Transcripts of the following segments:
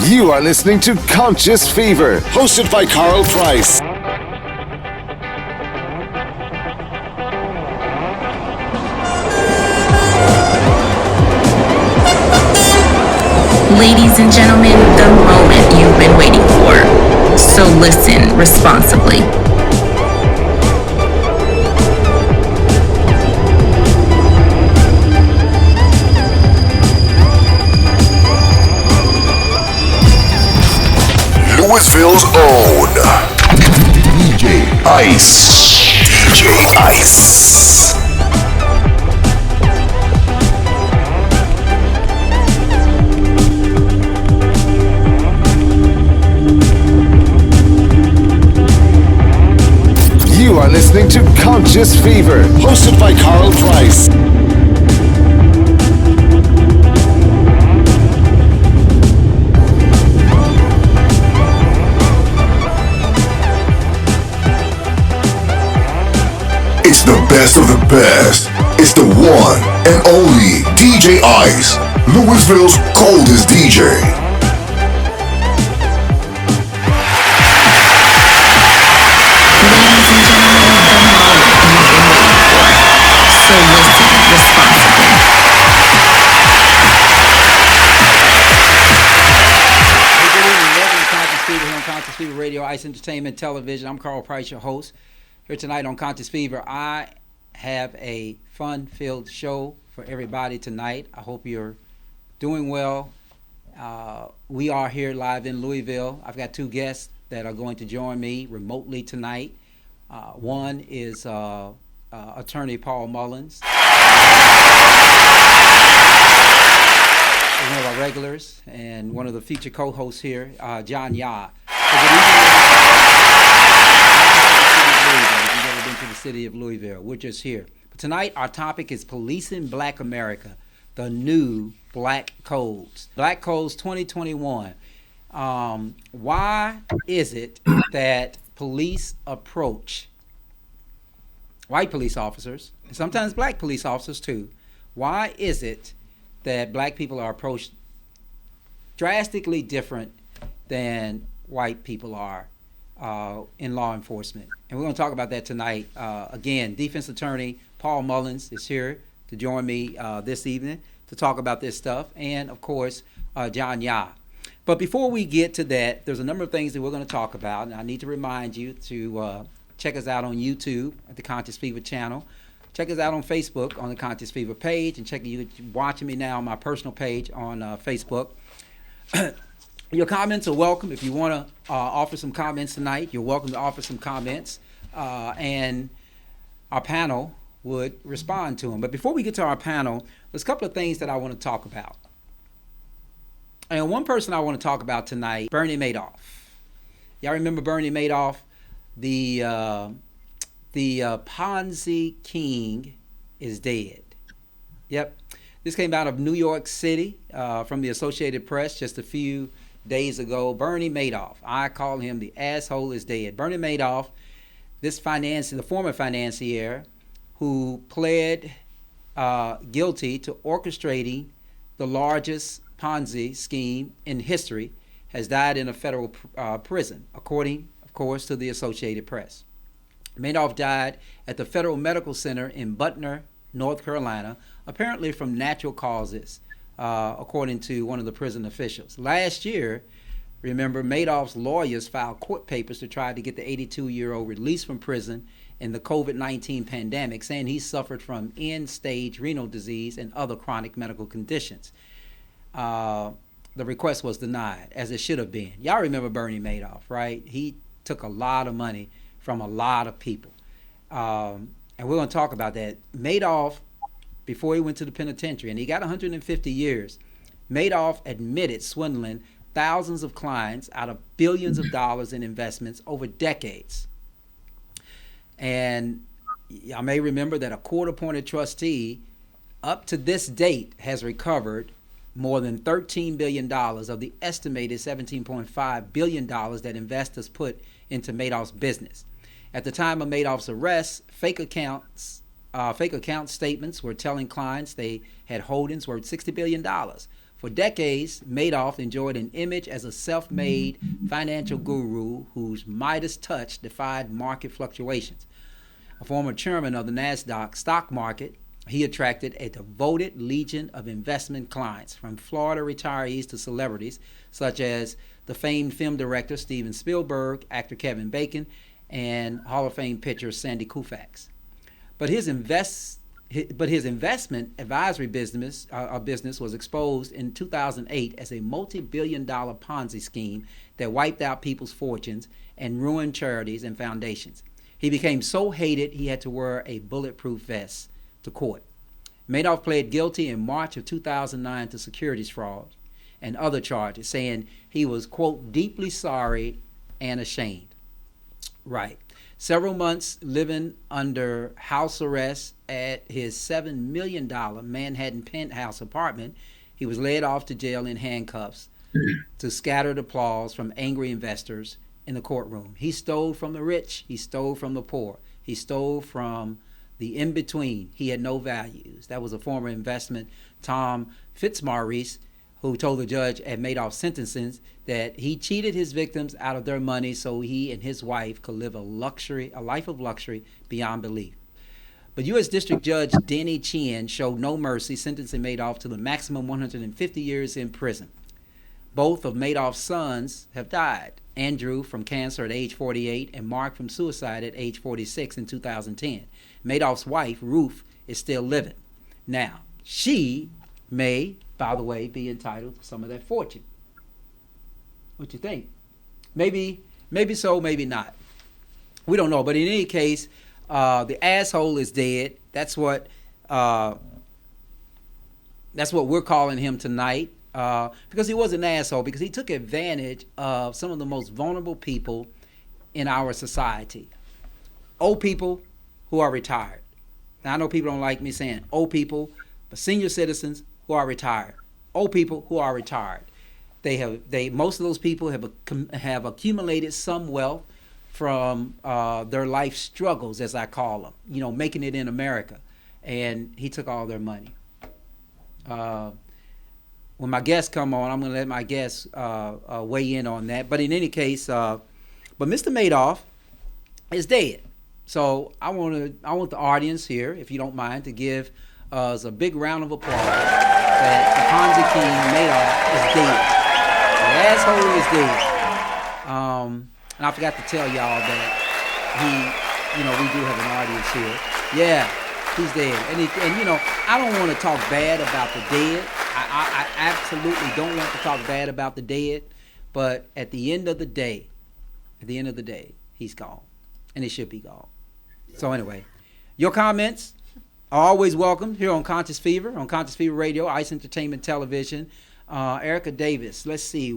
You are listening to Conscious Fever, hosted by Carl Price. Ladies and gentlemen, the moment you've been waiting for. So listen responsibly. Louisville's own DJ Ice. DJ Ice. You are listening to Conscious Fever, hosted by Carl Price. It's the best of the best. It's the one and only DJ Ice, Louisville's coldest DJ. Conscious Fever Radio, Ice Entertainment Television. I'm Carl Price, your host. Here tonight on Conscious Fever, I have a fun-filled show for everybody tonight. I hope you're doing well. We are here live in Louisville. I've got two guests that are going to join me remotely tonight. One is attorney Paul Mullins, one of our regulars, and one of the featured co-hosts here, John Yah. So good evening. If you've never been to the city of Louisville, we're just here. But tonight, our topic is Policing Black America, the new Black Codes. Black Codes 2021. Why is it that police approach white police officers, and sometimes black police officers too, why is it that black people are approached drastically different than white people are in law enforcement? And we're going to talk about that tonight. Again, defense attorney Paul Mullins is here to join me this evening to talk about this stuff, and of course, John Yah. But before we get to that, there's a number of things that we're going to talk about, and I need to remind you to check us out on YouTube at the Conscious Fever channel. Check us out on Facebook on the Conscious Fever page, and check you watching me now on my personal page on Facebook. Your comments are welcome. If you want to offer some comments tonight, you're welcome to offer some comments, and our panel would respond to them. But before we get to our panel, there's a couple of things that I want to talk about. And one person I want to talk about tonight, Bernie Madoff. Y'all remember Bernie Madoff? The Ponzi king is dead. Yep. This came out of New York City from the Associated Press just a few days ago. Bernie Madoff. I call him the asshole is dead. Bernie Madoff, the former financier who pled guilty to orchestrating the largest Ponzi scheme in history, has died in a federal prison, according, of course, to the Associated Press. Madoff died at the Federal Medical Center in Butner, North Carolina, apparently from natural causes, according to one of the prison officials. Last year, remember, Madoff's lawyers filed court papers to try to get the 82-year-old released from prison in the COVID-19 pandemic, saying he suffered from end-stage renal disease and other chronic medical conditions. The request was denied, as it should have been. Y'all remember Bernie Madoff, right? He took a lot of money from a lot of people. And we're going to talk about that. Madoff, before he went to the penitentiary, and he got 150 years, Madoff admitted swindling thousands of clients out of billions of dollars in investments over decades. And y'all may remember that a court-appointed trustee, up to this date, has recovered more than $13 billion of the estimated $17.5 billion that investors put into Madoff's business. At the time of Madoff's arrest, fake account statements were telling clients they had holdings worth $60 billion For decades, Madoff enjoyed an image as a self-made financial guru whose Midas touch defied market fluctuations. A former chairman of the NASDAQ stock market, he attracted a devoted legion of investment clients, from Florida retirees to celebrities such as the famed film director Steven Spielberg, actor Kevin Bacon, and Hall of Fame pitcher Sandy Koufax. But his investment advisory business was exposed in 2008 as a multi-billion-dollar Ponzi scheme that wiped out people's fortunes and ruined charities and foundations. He became so hated he had to wear a bulletproof vest to court. Madoff pled guilty in March of 2009 to securities fraud and other charges, saying he was, quote, deeply sorry and ashamed. Right. Several months living under house arrest at his $7 million Manhattan penthouse apartment, he was led off to jail in handcuffs to scattered applause from angry investors in the courtroom. He stole from the rich. He stole from the poor. He stole from the in-between. He had no values. That was a former investment, Tom Fitzmaurice, who told the judge at Madoff's sentencing that he cheated his victims out of their money so he and his wife could live a life of luxury beyond belief. But U.S. District Judge Denny Chien showed no mercy, sentencing Madoff to the maximum 150 years in prison. Both of Madoff's sons have died. Andrew from cancer at age 48 and Mark from suicide at age 46 in 2010. Madoff's wife, Ruth, is still living. Now, she may, by the way, be entitled to some of that fortune. What you think? Maybe so, maybe not. We don't know. But in any case, the asshole is dead. That's what we're calling him tonight. Because he was an asshole, because he took advantage of some of the most vulnerable people in our society. Old people who are retired. Now, I know people don't like me saying old people, but senior citizens who are retired. Old people who are retired. Most of those people have accumulated some wealth from their life struggles, as I call them, making it in America. And he took all their money. When my guests come on, I'm going to let my guests weigh in on that. But in any case, but Mr. Madoff is dead. So I want the audience here, if you don't mind, to give us a big round of applause that the Ponzi King Madoff is dead. The asshole is dead. And I forgot to tell y'all that we do have an audience here. Yeah, he's dead. And I don't want to talk bad about the dead. I absolutely don't want to talk bad about the dead, but at the end of the day, he's gone, and he should be gone. So anyway, your comments are always welcome here on Conscious Fever Radio, Ice Entertainment Television. Erica Davis, let's see,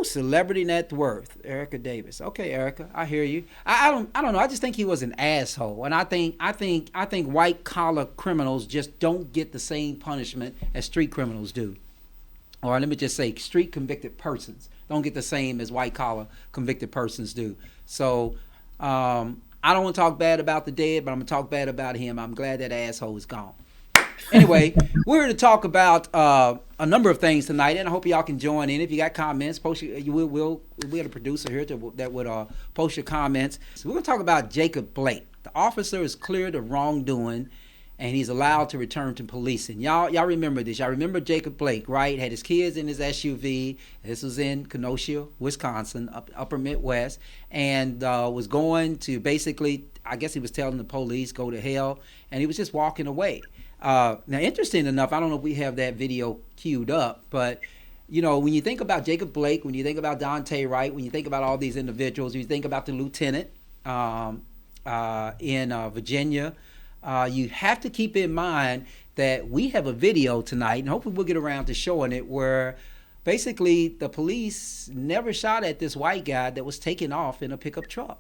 celebrity net worth, Erica Davis. Okay, Erica, I hear you. I don't know. I just think he was an asshole, and I think white collar criminals just don't get the same punishment as street criminals do, or let me just say, street convicted persons don't get the same as white collar convicted persons do. So I don't want to talk bad about the dead, but I'm gonna talk bad about him. I'm glad that asshole is gone. Anyway, we're here to talk about a number of things tonight, and I hope y'all can join in. If you got comments, post we'll have a producer here that would post your comments. So we're going to talk about Jacob Blake. The officer is cleared of wrongdoing, and he's allowed to return to policing. Y'all remember this. Y'all remember Jacob Blake, right? Had his kids in his SUV. This was in Kenosha, Wisconsin, upper Midwest, and was going to basically, I guess he was telling the police, go to hell, and he was just walking away. Now, interesting enough, I don't know if we have that video queued up, but, when you think about Jacob Blake, when you think about Dante Wright, when you think about all these individuals, you think about the lieutenant in Virginia, you have to keep in mind that we have a video tonight, and hopefully we'll get around to showing it, where basically the police never shot at this white guy that was taken off in a pickup truck.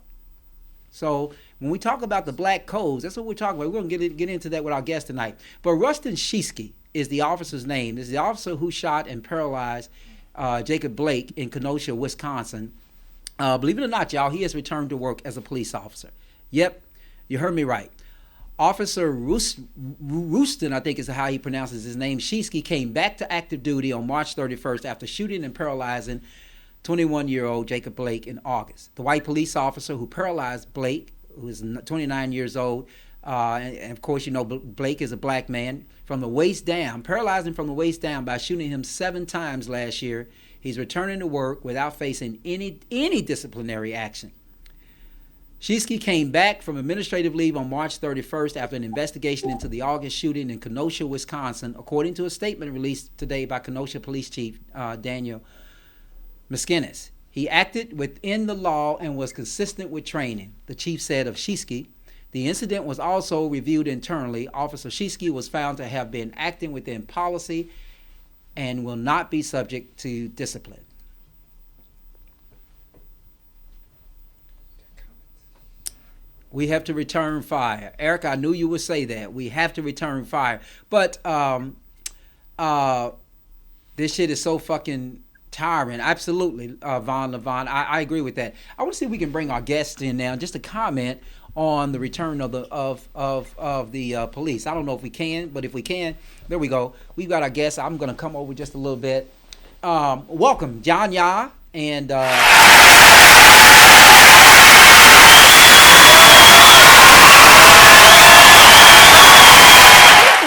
So when we talk about the black codes, that's what we're talking about. We're going to get into that with our guest tonight. But Rustin Sheskey is the officer's name. This is the officer who shot and paralyzed Jacob Blake in Kenosha, Wisconsin. Believe it or not, y'all, he has returned to work as a police officer. Yep, you heard me right. Officer Rooston, I think is how he pronounces his name, Shesky, came back to active duty on March 31st after shooting and paralyzing 21-year-old Jacob Blake in August. The white police officer who paralyzed Blake, who is 29 years old, and of course, you know, Blake is a black man, from the waist down, paralyzed him from the waist down by shooting him 7 times last year. He's returning to work without facing any disciplinary action. Shesky came back from administrative leave on March 31st after an investigation into the August shooting in Kenosha, Wisconsin, according to a statement released today by Kenosha Police Chief Daniel Miskinis. He acted within the law and was consistent with training, the chief said of Shesky. The incident was also reviewed internally. Officer Shesky was found to have been acting within policy and will not be subject to discipline. We have to return fire. Eric, I knew you would say that. We have to return fire. But this shit is so fucking tiring. Absolutely, Von Levon. I agree with that. I want to see if we can bring our guests in now just to comment on the return of the police. I don't know if we can, but if we can, there we go. We've got our guests. I'm going to come over just a little bit. Welcome, John Yah and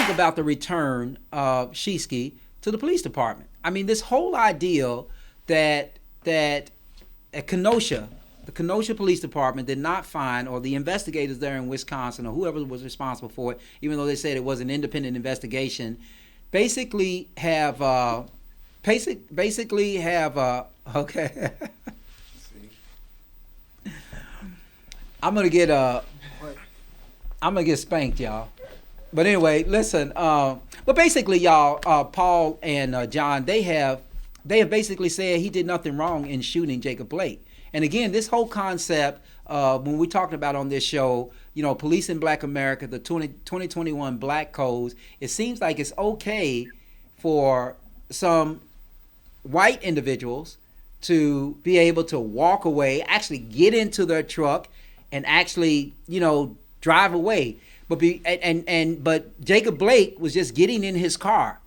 about the return of Shesky to the police department. I mean, this whole idea that at Kenosha, the Kenosha Police Department did not find, or the investigators there in Wisconsin, or whoever was responsible for it, even though they said it was an independent investigation, basically have okay. I'm gonna get spanked, y'all. But anyway, listen. But basically, y'all, Paul and John, they have basically said he did nothing wrong in shooting Jacob Blake. And again, this whole concept, when we talked about on this show, you know, police in Black America, the 2021 Black Codes, it seems like it's okay for some white individuals to be able to walk away, actually get into their truck, and actually, you know, drive away. But Jacob Blake was just getting in his car,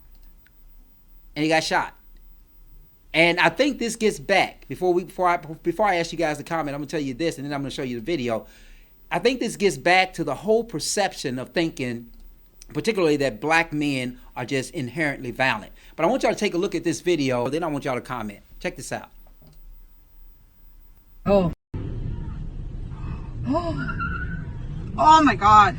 and he got shot. And I think this gets back before I ask you guys to comment. I'm gonna tell you this, and then I'm gonna show you the video. I think this gets back to the whole perception of thinking, particularly that black men are just inherently violent. But I want y'all to take a look at this video. Then I want y'all to comment. Check this out. Oh. Oh my God.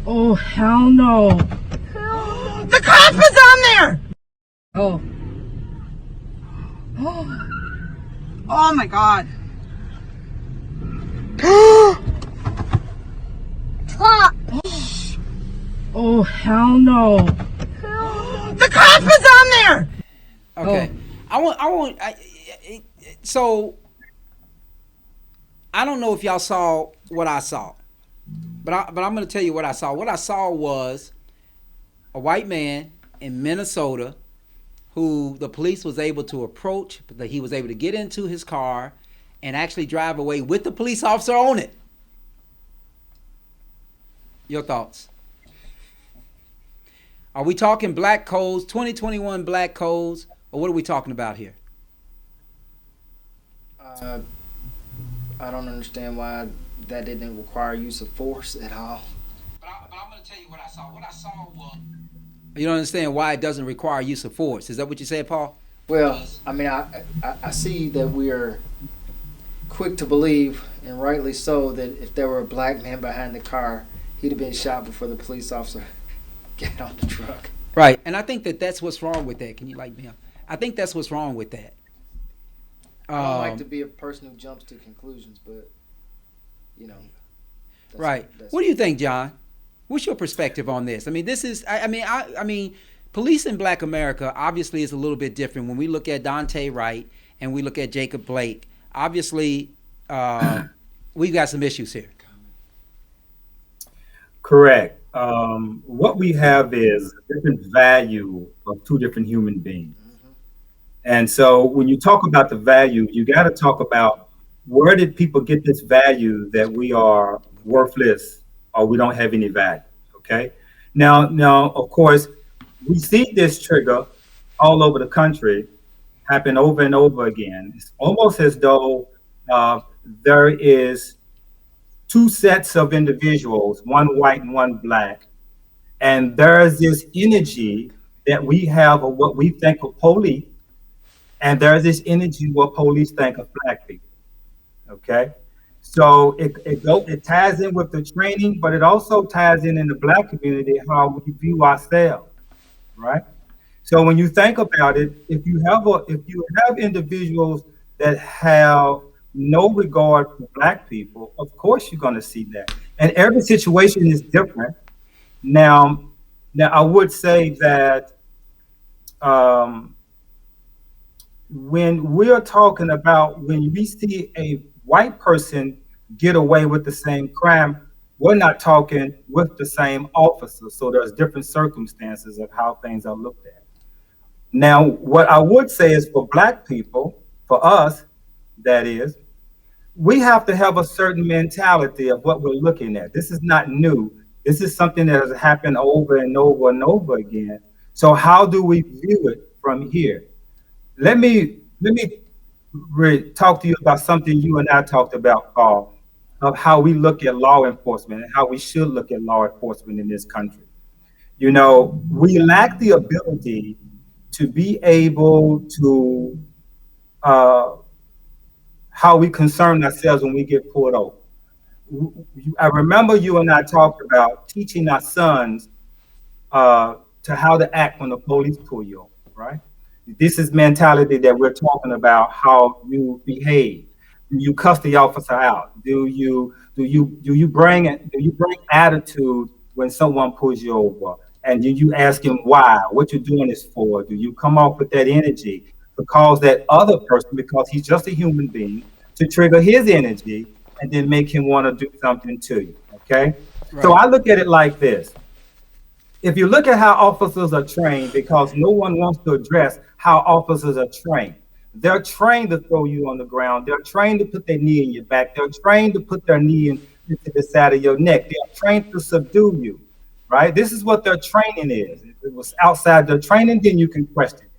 Oh, hell no. The cop is on there! Oh. Oh my God. Oh, hell no. The cop is on there! Okay. So, I don't know if y'all saw what I saw, but I'm going to tell you what I saw. What I saw was a white man in Minnesota who the police was able to approach, that he was able to get into his car and actually drive away with the police officer on it. Your thoughts? Are we talking black codes, 2021 black codes, or what are we talking about here? I don't understand why that didn't require use of force at all. But I'm going to tell you what I saw. What I saw was... You don't understand why it doesn't require use of force. Is that what you said, Paul? Well, I mean, I see that we are quick to believe, and rightly so, that if there were a black man behind the car, he'd have been shot before the police officer got on the truck. Right, and I think that's what's wrong with that. Can you light me up? I think that's what's wrong with that. I don't like to be a person who jumps to conclusions, but, you know. Right. What do you think, John? What's your perspective on this? I mean, this is, I mean, police in Black America obviously is a little bit different. When we look at Daunte Wright and we look at Jacob Blake, obviously we've got some issues here. Correct. What we have is a different value of two different human beings. And so when you talk about the value, you got to talk about where did people get this value that we are worthless or we don't have any value. Okay. Now, of course, we see this trigger all over the country happen over and over again. It's almost as though uh, there is two sets of individuals, one white and one black, and there's this energy that we have of what we think of police, and there's this energy what police think of black people. Okay, so it ties in with the training, but it also ties in the black community how we view ourselves, right? So when you think about it, if you have individuals that have no regard for black people, of course you're going to see that, and every situation is different. Now, I would say that um, when we're talking about when we see a white person get away with the same crime, we're not talking with the same officer. So there's different circumstances of how things are looked at. Now, what I would say is for black people, for us, that is, we have to have a certain mentality of what we're looking at. This is not new. This is something that has happened over and over and over again. So how do we view it from here? Let me talk to you about something you and I talked about, Paul, of how we look at law enforcement and how we should look at law enforcement in this country. You know, we lack the ability to be able to how we concern ourselves when we get pulled over. I remember you and I talked about teaching our sons to how to act when the police pull you over, right? This is mentality that we're talking about, how you behave. Do you cuss the officer out? Do you bring attitude when someone pulls you over? And do you ask him why? What you're doing this for? Do you come off with that energy to cause that other person, because he's just a human being, to trigger his energy and then make him want to do something to you? Okay? Right. So I look at it like this. If you look at how officers are trained, because no one wants to address how officers are trained. They're trained to throw you on the ground. They're trained to put their knee in your back. They're trained to put their knee into the side of your neck. They're trained to subdue you, right? This is what their training is. If it was outside their training, then you can question it.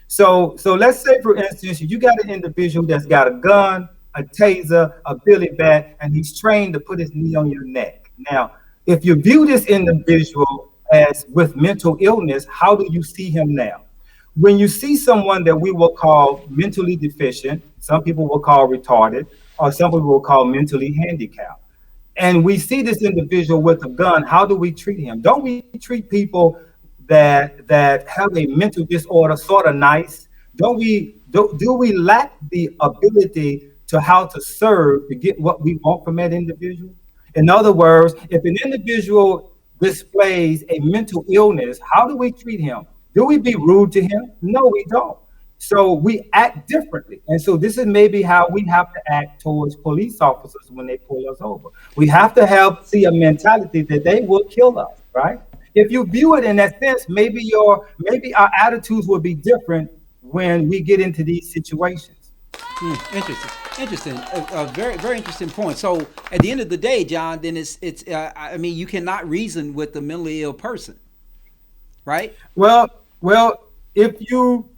So let's say, for instance, you got an individual that's got a gun, a taser, a billy bat, and he's trained to put his knee on your neck. Now, if you view this individual as with mental illness, how do you see him now? When you see someone that we will call mentally deficient, some people will call retarded, or some people will call mentally handicapped, and we see this individual with a gun, how do we treat him? Don't we treat people that have a mental disorder sort of nice? Do we lack the ability to how to serve to get what we want from that individual? In other words, if an individual displays a mental illness, how do we treat him? Do we be rude to him? No, we don't. So we act differently. And so this is maybe how we have to act towards police officers when they pull us over. We have to see a mentality that they will kill us, right? If you view it in that sense, maybe our attitudes will be different when we get into these situations. Interesting. A very, very interesting point. So at the end of the day, John, then I mean, you cannot reason with a mentally ill person, right? Well, if you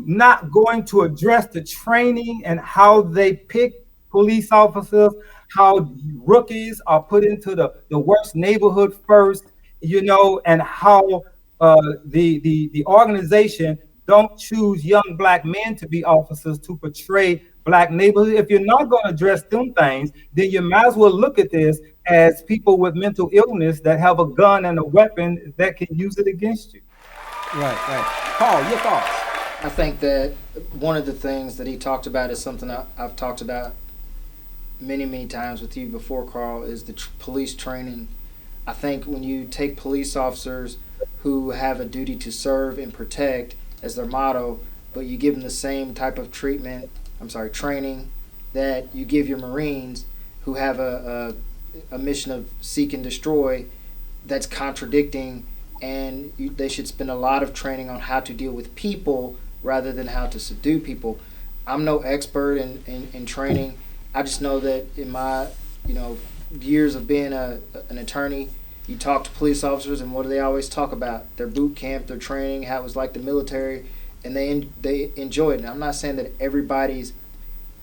not going to address the training and how they pick police officers, how rookies are put into the worst neighborhood first, and how the organization don't choose young black men to be officers to portray black neighborhoods. If you're not going to address them things, then you might as well look at this as people with mental illness that have a gun and a weapon that can use it against you. Right. Paul, your thoughts? I think that one of the things that he talked about is something I've talked about many, many times with you before, Carl, is the police training. I think when you take police officers who have a duty to serve and protect as their motto, but you give them the same type of training that you give your Marines who have a mission of seek and destroy, that's contradicting, and they should spend a lot of training on how to deal with people rather than how to subdue people. I'm no expert in training. I just know that in my, years of being an attorney, you talk to police officers, and what do they always talk about? Their boot camp, their training, how it was like the military, and they enjoy it. And I'm not saying that everybody's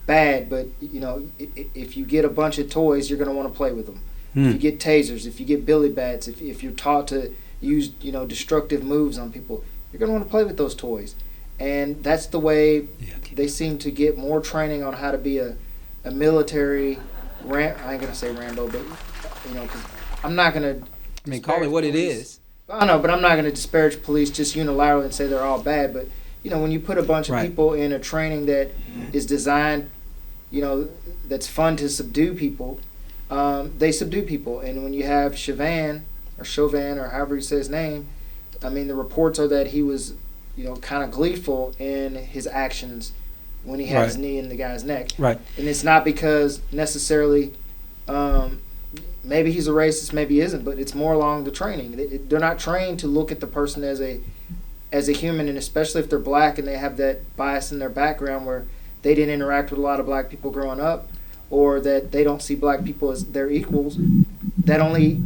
bad, but if you get a bunch of toys, you're going to want to play with them. If you get tasers, if you get billy bats, if you're taught to use destructive moves on people, you're going to want to play with those toys. And that's the way they seem to get more training on how to be a military. I ain't gonna say Rambo, but because I'm not gonna. Call it what it is. I know, but I'm not gonna disparage police just unilaterally and say they're all bad. But when you put a bunch of people in a training that is designed, that's fun to subdue people, they subdue people. And when you have Chauvin or however you say his name, the reports are that he was, kind of gleeful in his actions when he had his knee in the guy's neck. Right. And it's not because necessarily, maybe he's a racist, maybe he isn't, but it's more along the training. They're not trained to look at the person as a human, and especially if they're black and they have that bias in their background where they didn't interact with a lot of black people growing up, or that they don't see black people as their equals. That only,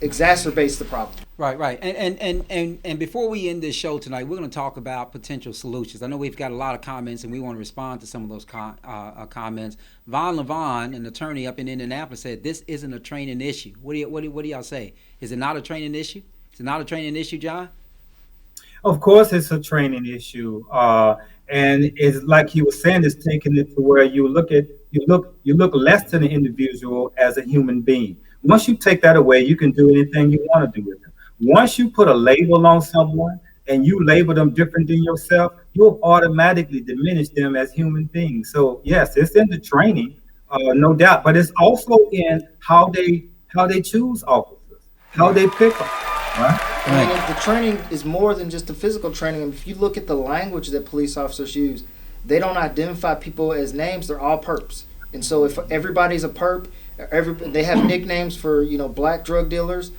exacerbates the problem. Right. And before we end this show tonight, we're going to talk about potential solutions. I know we've got a lot of comments, and we want to respond to some of those comments. Von Levon, an attorney up in Indianapolis, said this isn't a training issue. What do y'all say? Is it not a training issue? Is it not a training issue, John? Of course, it's a training issue, and it's like he was saying, it's taking it to where you look less to the individual as a human being. Once you take that away, you can do anything you want to do with them. Once you put a label on someone and you label them different than yourself, you'll automatically diminish them as human beings. So yes, it's in the training, no doubt, but it's also in how they choose officers, how they pick them. Right? The training is more than just the physical training. And if you look at the language that police officers use, they don't identify people as names. They're all perps. And so if everybody's a perp, they have nicknames for black drug dealers.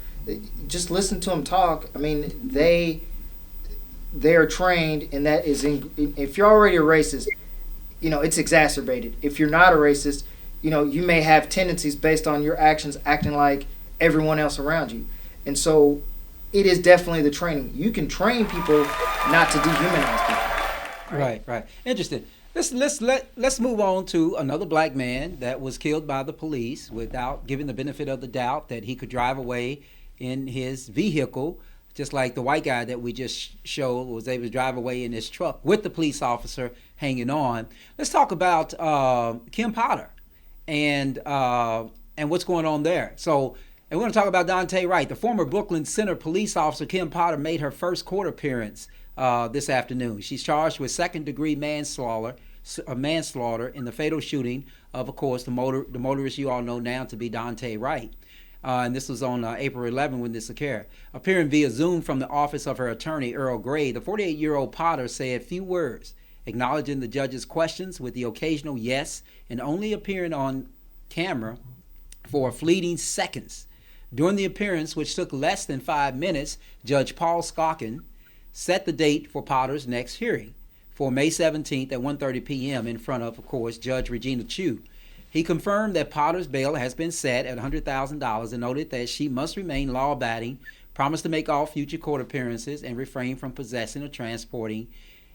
Just listen to them talk. They are trained, and that is if you're already a racist, it's exacerbated. If you're not a racist, you may have tendencies based on your actions acting like everyone else around you. And so it is definitely the training. You can train people not to dehumanize people. Right. Interesting. Let's move on to another black man that was killed by the police without giving the benefit of the doubt that he could drive away in his vehicle, just like the white guy that we just showed was able to drive away in his truck with the police officer hanging on. Let's talk about Kim Potter and what's going on there. And we're going to talk about Daunte Wright. The former Brooklyn Center police officer Kim Potter made her first court appearance this afternoon. She's charged with second-degree manslaughter in the fatal shooting of course, the motorist you all know now to be Daunte Wright. And this was on April 11 when this occurred. Appearing via Zoom from the office of her attorney, Earl Gray, the 48-year-old Potter said few words, acknowledging the judge's questions with the occasional yes, and only appearing on camera for fleeting seconds. During the appearance, which took less than 5 minutes, Judge Paul Scotkin set the date for Potter's next hearing for May 17th at 1:30 p.m. in front of course, Judge Regina Chu. He confirmed that Potter's bail has been set at $100,000 and noted that she must remain law-abiding, promise to make all future court appearances, and refrain from possessing or transporting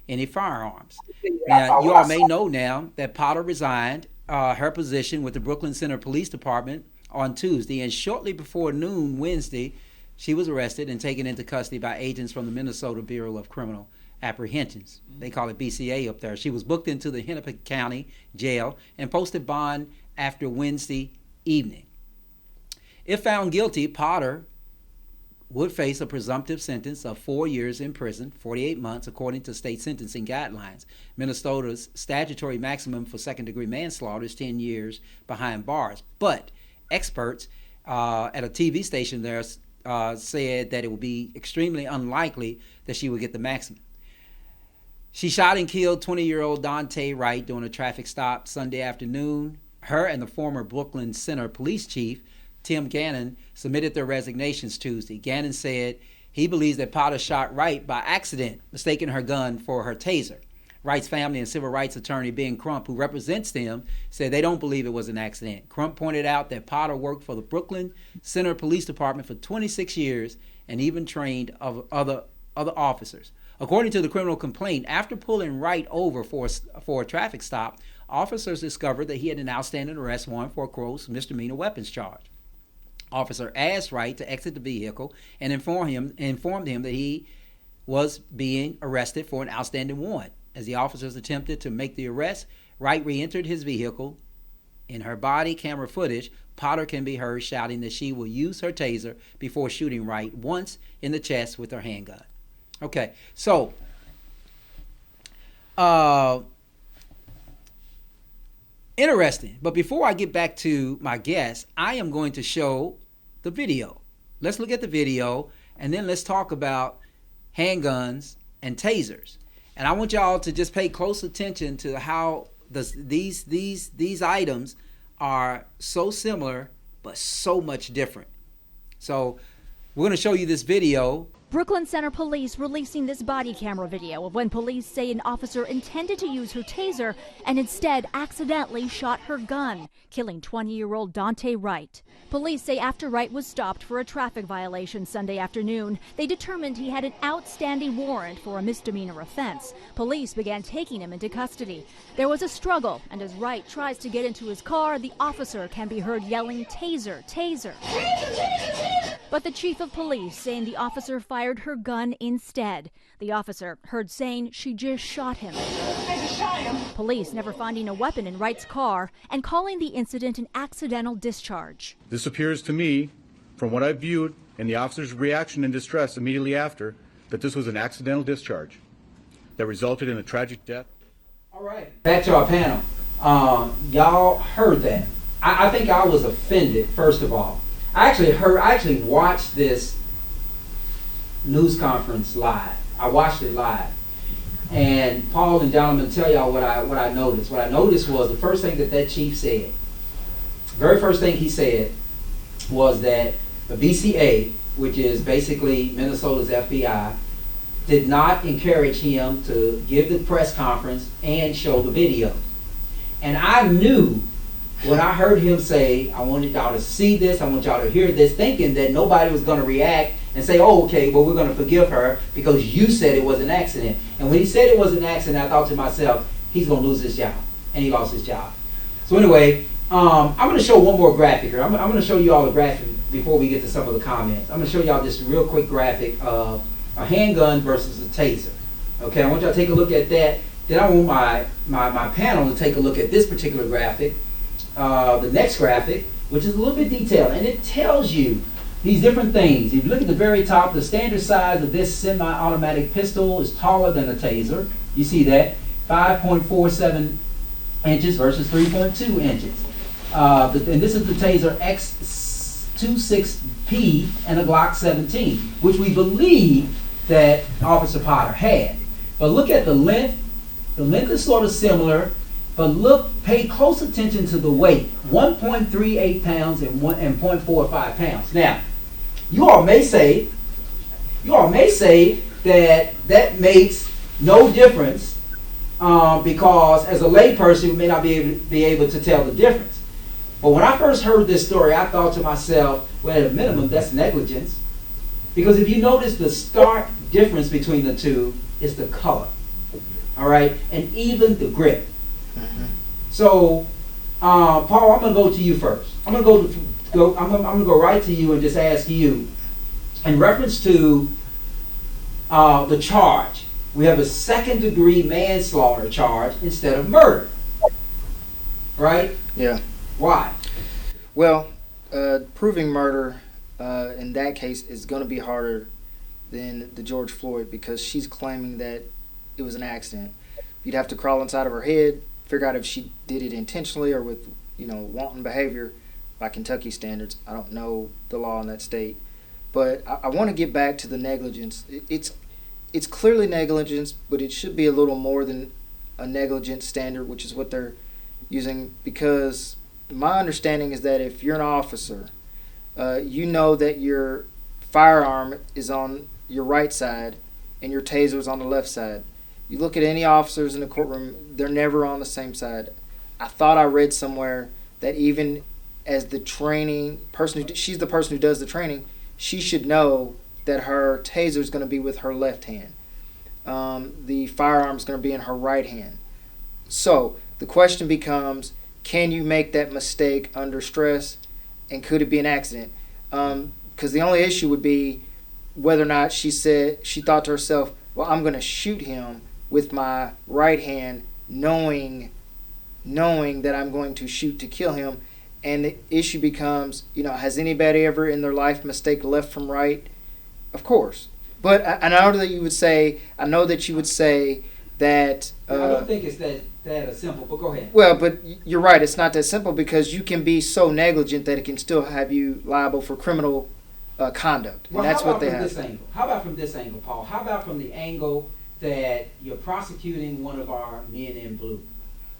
any firearms. Now, you all may know now that Potter resigned her position with the Brooklyn Center Police Department on Tuesday, and shortly before noon Wednesday, she was arrested and taken into custody by agents from the Minnesota Bureau of Criminal Apprehensions. They call it BCA up there. She was booked into the Hennepin County Jail and posted bond after Wednesday evening. If found guilty, Potter would face a presumptive sentence of 4 years in prison, 48 months, according to state sentencing guidelines. Minnesota's statutory maximum for second-degree manslaughter is 10 years behind bars. But experts at a TV station there said that it would be extremely unlikely that she would get the maximum. She shot and killed 20-year-old Daunte Wright during a traffic stop Sunday afternoon. Her and the former Brooklyn Center police chief, Tim Gannon, submitted their resignations Tuesday. Gannon said He believes that Potter shot Wright by accident, mistaking her gun for her taser. Wright's family and civil rights attorney Ben Crump, who represents them, said they don't believe it was an accident. Crump pointed out that Potter worked for the Brooklyn Center Police Department for 26 years and even trained other officers. According to the criminal complaint, after pulling Wright over for a traffic stop, officers discovered that he had an outstanding arrest warrant for a gross misdemeanor weapons charge. Officer asked Wright to exit the vehicle and informed him that he was being arrested for an outstanding warrant. As the officers attempted to make the arrest, Wright re-entered his vehicle. In her body camera footage, Potter can be heard shouting that she will use her taser before shooting Wright once in the chest with her handgun. Okay, so interesting. But before I get back to my guest, I am going to show the video. Let's look at the video, and then let's talk about handguns and tasers. And I want y'all to just pay close attention to how these items are so similar but so much different. So we're going to show you this video. Brooklyn Center Police releasing this body camera video of when police say an officer intended to use her taser and instead accidentally shot her gun, killing 20-year-old Daunte Wright. Police say after Wright was stopped for a traffic violation Sunday afternoon, they determined he had an outstanding warrant for a misdemeanor offense. Police began taking him into custody. There was a struggle, and as Wright tries to get into his car, the officer can be heard yelling, "Taser, taser." But the chief of police saying the officer fired her gun instead. The officer heard saying she just shot him. Police never finding a weapon in Wright's car and calling the incident an accidental discharge. This appears to me, from what I viewed and the officer's reaction and distress immediately after, that this was an accidental discharge that resulted in a tragic death. All right. Back to our panel. Y'all heard that. I think I was offended, first of all. I actually watched this news conference live. I watched it live. And Paul and gentlemen, tell y'all what I noticed. What I noticed was the first thing that chief said, very first thing he said was that the BCA, which is basically Minnesota's FBI, did not encourage him to give the press conference and show the video. And I knew when I heard him say, I wanted y'all to see this, I want y'all to hear this, thinking that nobody was going to react and say, oh, okay, well, we're going to forgive her because you said it was an accident. And when he said it was an accident, I thought to myself, he's going to lose his job. And he lost his job. So anyway, I'm going to show one more graphic here. I'm going to show you all a graphic before we get to some of the comments. I'm going to show y'all this real quick graphic of a handgun versus a taser. Okay, I want y'all to take a look at that. Then I want my panel to take a look at this particular graphic. The next graphic, which is a little bit detailed, and it tells you these different things. If you look at the very top, the standard size of this semi-automatic pistol is taller than a taser. You see that, 5.47 inches versus 3.2 inches. And this is the Taser X26P and a Glock 17, which we believe that Officer Potter had. But look at the length. The length is sort of similar. But pay close attention to the weight, 1.38 pounds and 0.45 pounds. Now, you all may say that makes no difference because as a layperson, you may not be able to tell the difference. But when I first heard this story, I thought to myself, well, at a minimum, that's negligence. Because if you notice the stark difference between the two is the color, all right, and even the grip. So, Paul, I'm going to go to you first. I'm going to go right to you and just ask you, in reference to the charge, we have a second-degree manslaughter charge instead of murder, right? Yeah. Why? Well, proving murder in that case is going to be harder than the George Floyd because she's claiming that it was an accident. You'd have to crawl inside of her head, figure out if she did it intentionally or with, wanton behavior by Kentucky standards. I don't know the law in that state. But I want to get back to the negligence. It's clearly negligence, but it should be a little more than a negligence standard, which is what they're using, because my understanding is that if you're an officer, you know that your firearm is on your right side and your taser's on the left side. You look at any officers in the courtroom, they're never on the same side. I thought I read somewhere that even as the training person, she's the person who does the training, she should know that her taser is going to be with her left hand. The firearm is going to be in her right hand. So the question becomes, can you make that mistake under stress, and could it be an accident? Because the only issue would be whether or not she thought to herself, well, I'm going to shoot him with my right hand, knowing that I'm going to shoot to kill him. And the issue becomes, has anybody ever in their life mistake left from right? Of course. But I know that you would say that. I don't think it's that simple, but go ahead. Well, but you're right. It's not that simple, because you can be so negligent that it can still have you liable for criminal conduct. And that's what they have. How about from this angle, Paul? How about from the angle that you're prosecuting one of our men in blue,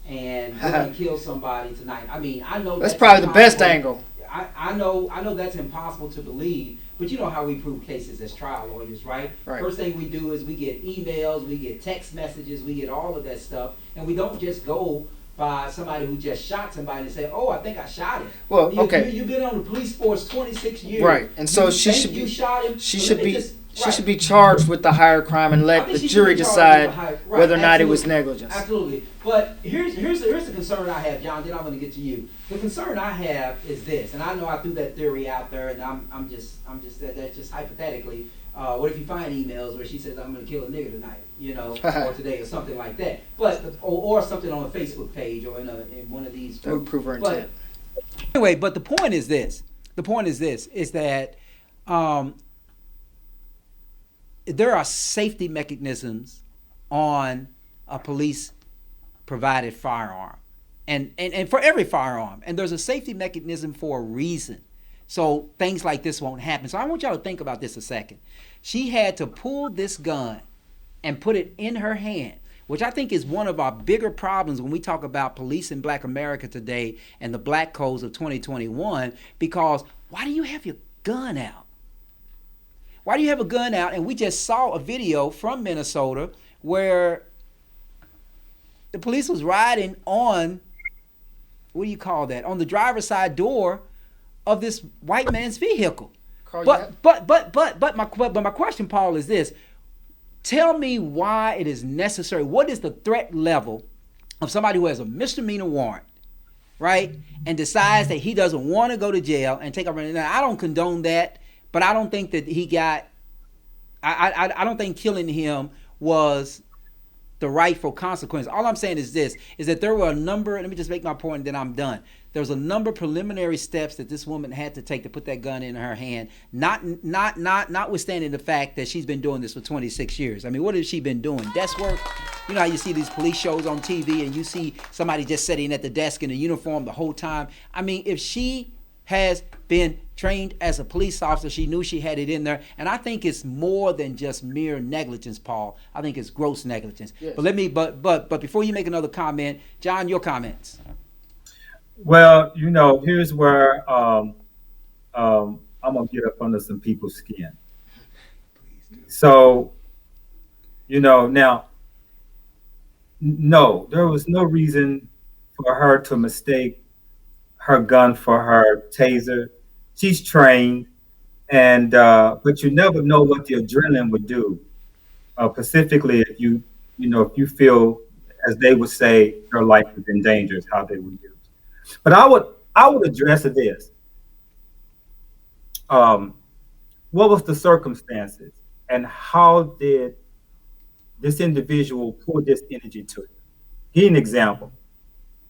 and you're going to kill somebody tonight? I mean, I know that's probably the best angle. I know that's impossible to believe, but you know how we prove cases as trial lawyers, right? First thing we do is we get emails, we get text messages, we get all of that stuff, and we don't just go by somebody who just shot somebody and say, "Oh, I think I shot him." Well, okay. You've been on the police force 26 years, right? And so she should be charged with the higher crime and let the jury decide whether or not it was negligence. Absolutely. But here's the concern I have, John. Then I'm going to get to you. The concern I have is this, and I know I threw that theory out there, and I'm just that's just hypothetically. What if you find emails where she says, "I'm going to kill a nigger tonight," or today, or something like that? But or something on a Facebook page or in one of these. That would prove her intent. Anyway, but the point is this. Is that there are safety mechanisms on a police provided firearm, and for every firearm, and there's a safety mechanism for a reason, so things like this won't happen. So I want y'all to think about this a second. She had to pull this gun and put it in her hand, which I think is one of our bigger problems when we talk about police in Black America today and the black codes of 2021, because why do you have your gun out? Why do you have a gun out? And we just saw a video from Minnesota where the police was riding on, what do you call that? On the driver's side door of this white man's vehicle. But my question, Paul, is this. Tell me why it is necessary. What is the threat level of somebody who has a misdemeanor warrant, right, and decides that he doesn't want to go to jail and take over? Now, I don't condone that, but I don't think that he got. I don't think killing him was the rightful consequence. All I'm saying is this: is that there were a number. Let me just make my point, and then I'm done. There was a number of preliminary steps that this woman had to take to put that gun in her hand. Notwithstanding the fact that she's been doing this for 26 years. I mean, what has she been doing? Desk work. You know how you see these police shows on TV, and you see somebody just sitting at the desk in a uniform the whole time. I mean, if she has been trained as a police officer, she knew she had it in there, and I think it's more than just mere negligence, Paul. I think it's gross negligence. Yes. But before you make another comment, John, your comments. Well, here's where I'm gonna get up under some people's skin. So, now, no, there was no reason for her to mistake her gun for her taser. She's trained, and but you never know what the adrenaline would do. Specifically, if if you feel, as they would say, your life is in danger, is how they would use. But I would address this. What was the circumstances, and how did this individual pour this energy to it? Give an example.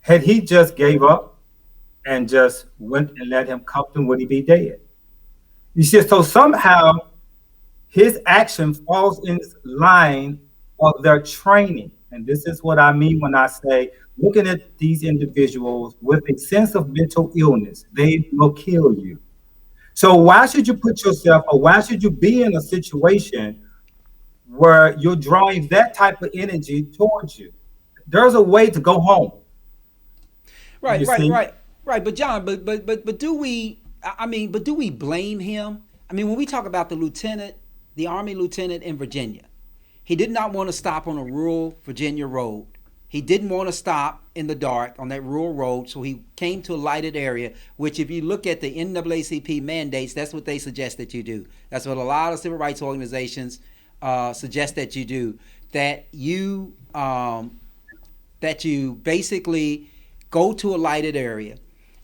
Had he just gave up and just went and let him cuff him, would he be dead? You see, so somehow his action falls in line of their training. And this is what I mean when I say, looking at these individuals with a sense of mental illness, they will kill you. So why should you put yourself, or why should you be in a situation where you're drawing that type of energy towards you? There's a way to go home. Right. But John, but do we blame him? I mean, when we talk about the lieutenant the Army lieutenant in Virginia. He did not want to stop on a rural Virginia road. He didn't want to stop in the dark on that rural road, so he came to a lighted area, which if you look at the NAACP mandates, that's what they suggest that you do. That's what a lot of civil rights organizations suggest that you do, that you basically go to a lighted area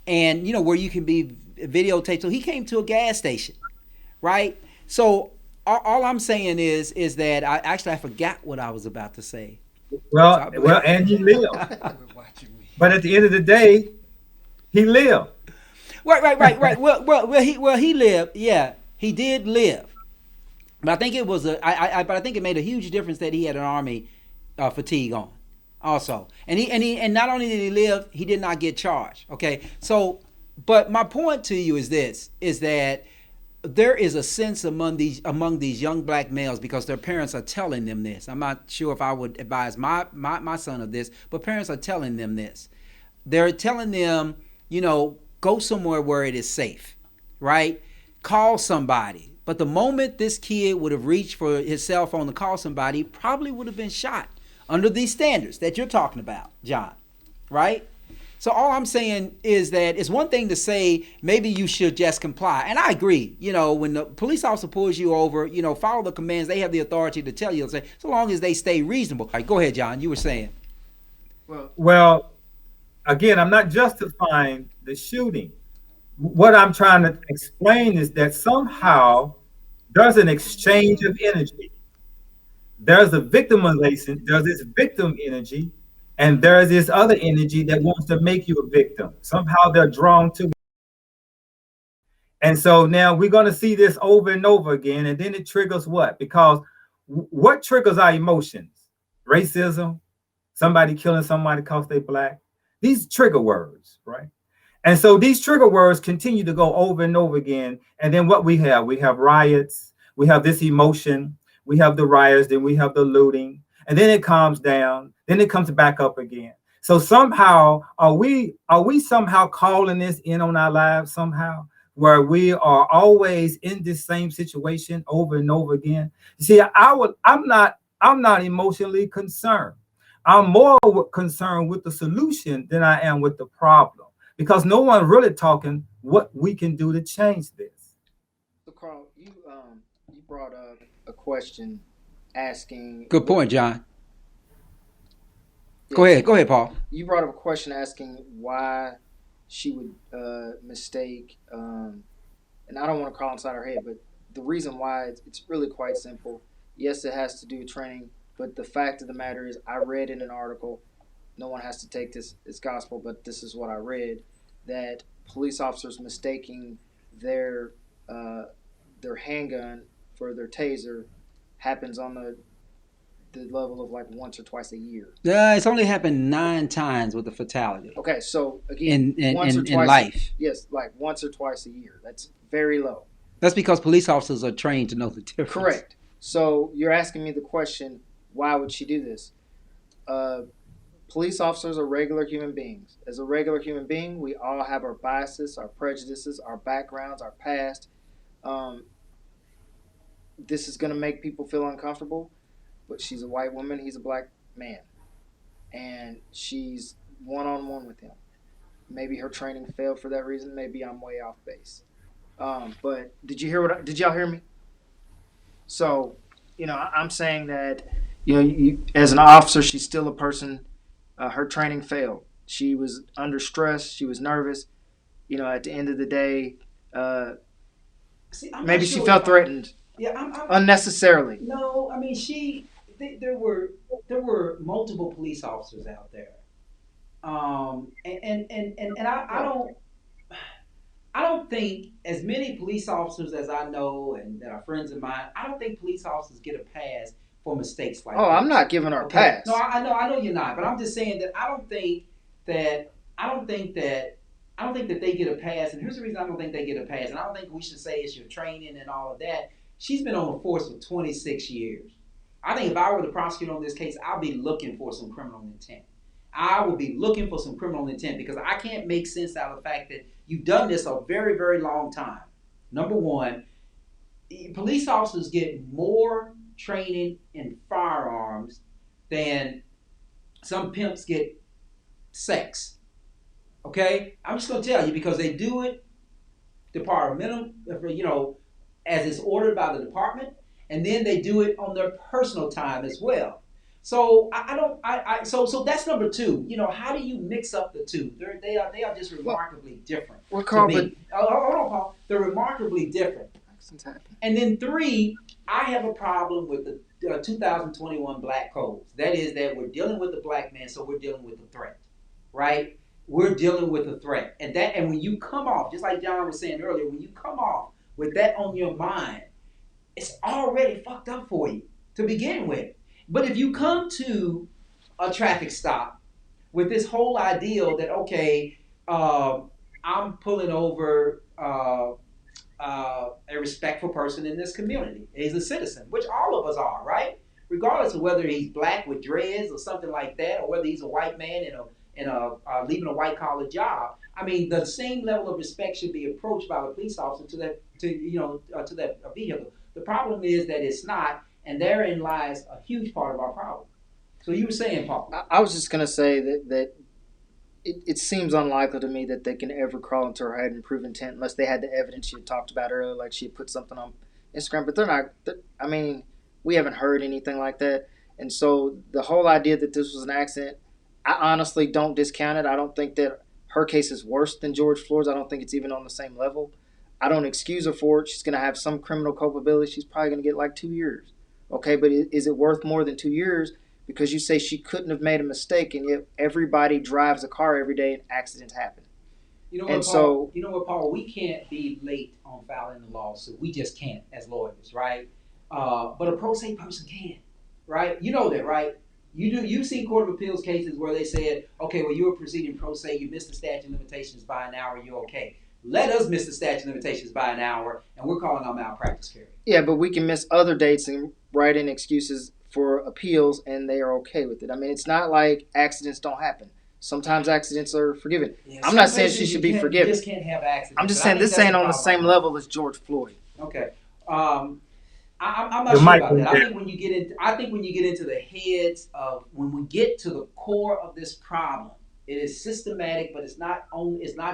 and, you know, where you can be videotaped. So he came to a gas station, right? So all I'm saying is that I forgot what I was about to say. Well, and he lived. But at the end of the day, he lived. Right. Well, he lived. Yeah, he did live. But I think it was but I think it made a huge difference that he had an Army fatigue on, also. And not only did he live, he did not get charged. Okay, so, but my point to you is this: is that there is a sense among these young black males, because their parents are telling them this. I'm not sure if I would advise my son of this, but parents are telling them this. They're telling them, you know, go somewhere where it is safe, right? Call somebody. But the moment this kid would have reached for his cell phone to call somebody, he probably would have been shot under these standards that you're talking about, John, right? So all I'm saying is that it's one thing to say maybe you should just comply. And I agree. You know, when the police officer pulls you over, you know, follow the commands. They have the authority to tell you, say, so long as they stay reasonable. All right, go ahead, John. You were saying. Well, again, I'm not justifying the shooting. What I'm trying to explain is that somehow there's an exchange of energy. There's a victimization, there's this victim energy, and there's this other energy that wants to make you a victim. Somehow they're drawn to it. And so now we're going to see this over and over again, and then it triggers what? Because what triggers our emotions? Racism, somebody killing somebody because they're black. These trigger words, right? And so these trigger words continue to go over and over again. And then what we have riots, we have this emotion, we have the riots, then we have the looting, and then it calms down, then it comes back up again. So somehow, are we somehow calling this in on our lives somehow, where we are always in this same situation over and over again? You see, I'm not emotionally concerned. I'm more concerned with the solution than I am with the problem, because no one really talking what we can do to change this. So Carl, you brought up a question asking. Good point, John. Go ahead, Paul. You brought up a question asking why she would mistake, and I don't want to crawl inside her head, but the reason why it's really quite simple. Yes, it has to do with training, but the fact of the matter is, I read in an article, no one has to take this as gospel, but this is what I read, that police officers mistaking their handgun for their taser happens on the level of like once or twice a year. Yeah, it's only happened 9 times with a fatality. Okay, so again, in life. Yes, like once or twice a year. That's very low. That's because police officers are trained to know the difference. Correct. So you're asking me the question, why would she do this? Police officers are regular human beings. As a regular human being, we all have our biases, our prejudices, our backgrounds, our past. This is going to make people feel uncomfortable, but she's a white woman, he's a black man. And she's one-on-one with him. Maybe her training failed for that reason. Maybe I'm way off base. But did y'all hear me? So, I'm saying that, as an officer, she's still a person. Her training failed. She was under stress. She was nervous. At the end of the day, maybe she felt threatened. Yeah, unnecessarily. No, I mean, there were multiple police officers out there. And I don't think, as many police officers as I know and that are friends of mine, I don't think police officers get a pass for mistakes like that. Oh, I'm not giving her a pass. No, I know you're not, but I'm just saying that I don't think that they get a pass. And here's the reason I don't think they get a pass. And I don't think we should say it's your training and all of that. She's been on the force for 26 years. I think if I were the prosecutor on this case, I'll be looking for some criminal intent. I would be looking for some criminal intent, because I can't make sense out of the fact that you've done this a very, very long time. Number one, police officers get more training in firearms than some pimps get sex. Okay, I'm just gonna tell you because they do it departmental, as it's ordered by the department, and then they do it on their personal time as well. So so that's number two. How do you mix up the two? They are just remarkably different. Well, Carl, to me. Hold on, Paul. They're remarkably different. And then three, I have a problem with the 2021 black codes. That is that we're dealing with the black man, so we're dealing with the threat, right? We're dealing with a threat, and when you come off, just like John was saying earlier, when you come off with that on your mind, it's already fucked up for you to begin with. But if you come to a traffic stop with this whole ideal that I'm pulling over a respectful person in this community, he's a citizen, which all of us are, right? Regardless of whether he's black with dreads or something like that, or whether he's a white man leaving a white collar job. I mean, the same level of respect should be approached by the police officer to that vehicle. The problem is that it's not, and therein lies a huge part of our problem. So you were saying, Paul? I was just gonna say that it seems unlikely to me that they can ever crawl into her head and prove intent unless they had the evidence she had talked about earlier, like she had put something on Instagram. But they're not. I mean, we haven't heard anything like that, and so the whole idea that this was an accident, I honestly don't discount it. I don't think that her case is worse than George Floyd's. I don't think it's even on the same level. I don't excuse her for it. She's going to have some criminal culpability. She's probably going to get like 2 years. Okay, but is it worth more than 2 years? Because you say she couldn't have made a mistake, and yet everybody drives a car every day and accidents happen. You know what, Paul? We can't be late on filing the lawsuit. We just can't as lawyers, right? But a pro se person can, right? You know that, right? You've seen Court of Appeals cases where they said, okay, well, you were proceeding pro se, you missed the statute of limitations by an hour, you're okay. Let us miss the statute of limitations by an hour, and we're calling on malpractice carry. Yeah, but we can miss other dates and write in excuses for appeals, and they are okay with it. I mean, it's not like accidents don't happen. Sometimes accidents are forgiven. Yeah, I'm not saying she should be forgiven. You just can't have accidents. I'm just saying this ain't on the same level as George Floyd. Okay. I'm not sure about that. I think when you get into the heads of when we get to the core of this problem, it is systematic, but it's not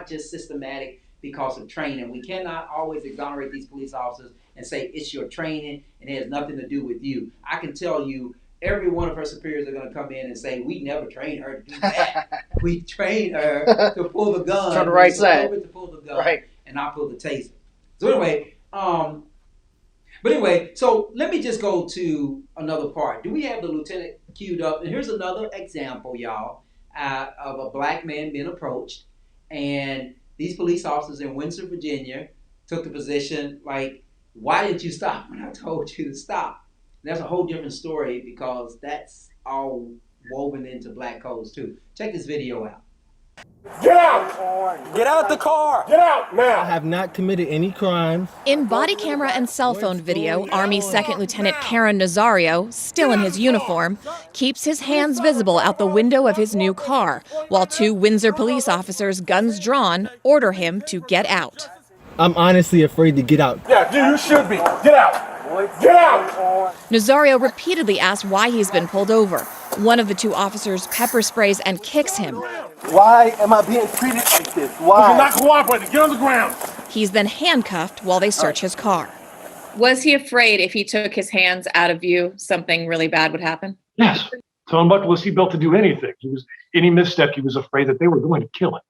just systematic because of training. We cannot always exonerate these police officers and say it's your training and it has nothing to do with you. I can tell you, every one of her superiors are going to come in and say, we never trained her to do that. We trained her to pull the gun. On the right side. To pull the gun, right. And not pull the taser. So anyway, so let me just go to another part. Do we have the lieutenant queued up? And here's another example, y'all, of a black man being approached. And these police officers in Windsor, Virginia, took the position like, why didn't you stop when I told you to stop? And that's a whole different story because that's all woven into black codes too. Check this video out. Get out! Get out the car! Get out now! I have not committed any crimes. In body camera and cell phone video, Army Second Lieutenant Karen Nazario, still in his uniform, keeps his hands visible out the window of his new car, while two Windsor police officers, guns drawn, order him to get out. I'm honestly afraid to get out. Yeah, dude, you should be. Get out! Get out! Nazario repeatedly asks why he's been pulled over. One of the two officers pepper sprays and kicks him. Why am I being treated like this? Why? You're not cooperating. Get on the ground. He's then handcuffed while they search his car. Was he afraid if he took his hands out of view, something really bad would happen? Yes. So I'm about was he built to do anything. Any misstep, he was afraid that they were going to kill him.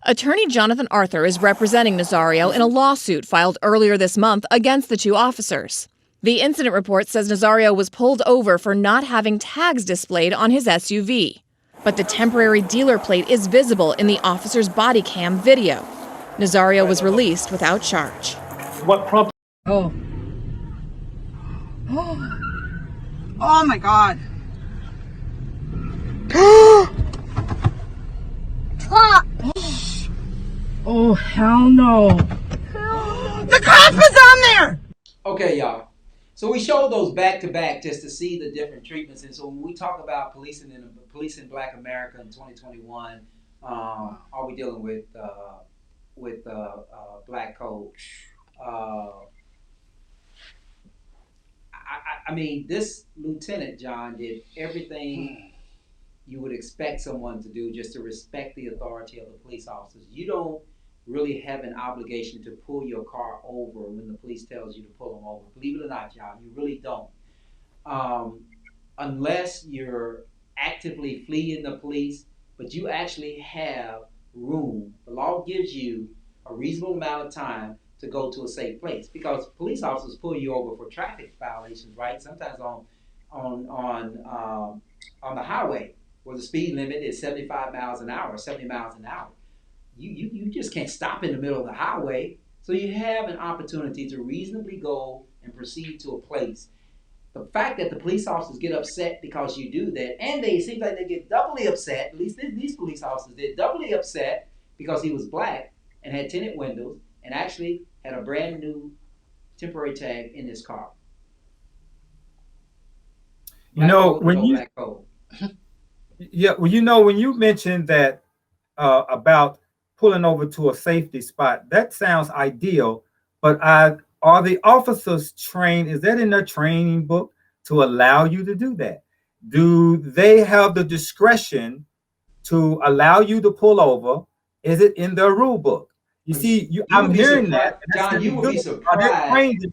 Attorney Jonathan Arthur is representing Nazario in a lawsuit filed earlier this month against the two officers. The incident report says Nazario was pulled over for not having tags displayed on his SUV. But the temporary dealer plate is visible in the officer's body cam video. Nazario was released without charge. What prompted? Oh my God. Oh, hell no. The cop is on there! Okay, y'all. So we showed those back to back just to see the different treatments. And so when we talk about policing Black America in 2021, are we dealing with black code? I mean, this Lieutenant John did everything you would expect someone to do just to respect the authority of the police officers. You don't really have an obligation to pull your car over when the police tells you to pull them over. Believe it or not, John, you really don't. Unless you're actively fleeing the police, but you actually have room. The law gives you a reasonable amount of time to go to a safe place, because police officers pull you over for traffic violations, right? Sometimes on the highway where the speed limit is 75 miles an hour, 70 miles an hour. You just can't stop in the middle of the highway. So you have an opportunity to reasonably go and proceed to a place. The fact that the police officers get upset because you do that, and it seems like they get doubly upset, at least these police officers did, doubly upset because he was black and had tinted windows and actually had a brand new temporary tag in his car. When you mentioned that about pulling over to a safety spot, that sounds ideal, but are the officers trained? Is that in their training book to allow you to do that? Do they have the discretion to allow you to pull over? Is it in their rule book? You see, I'm hearing that. John, you would be surprised.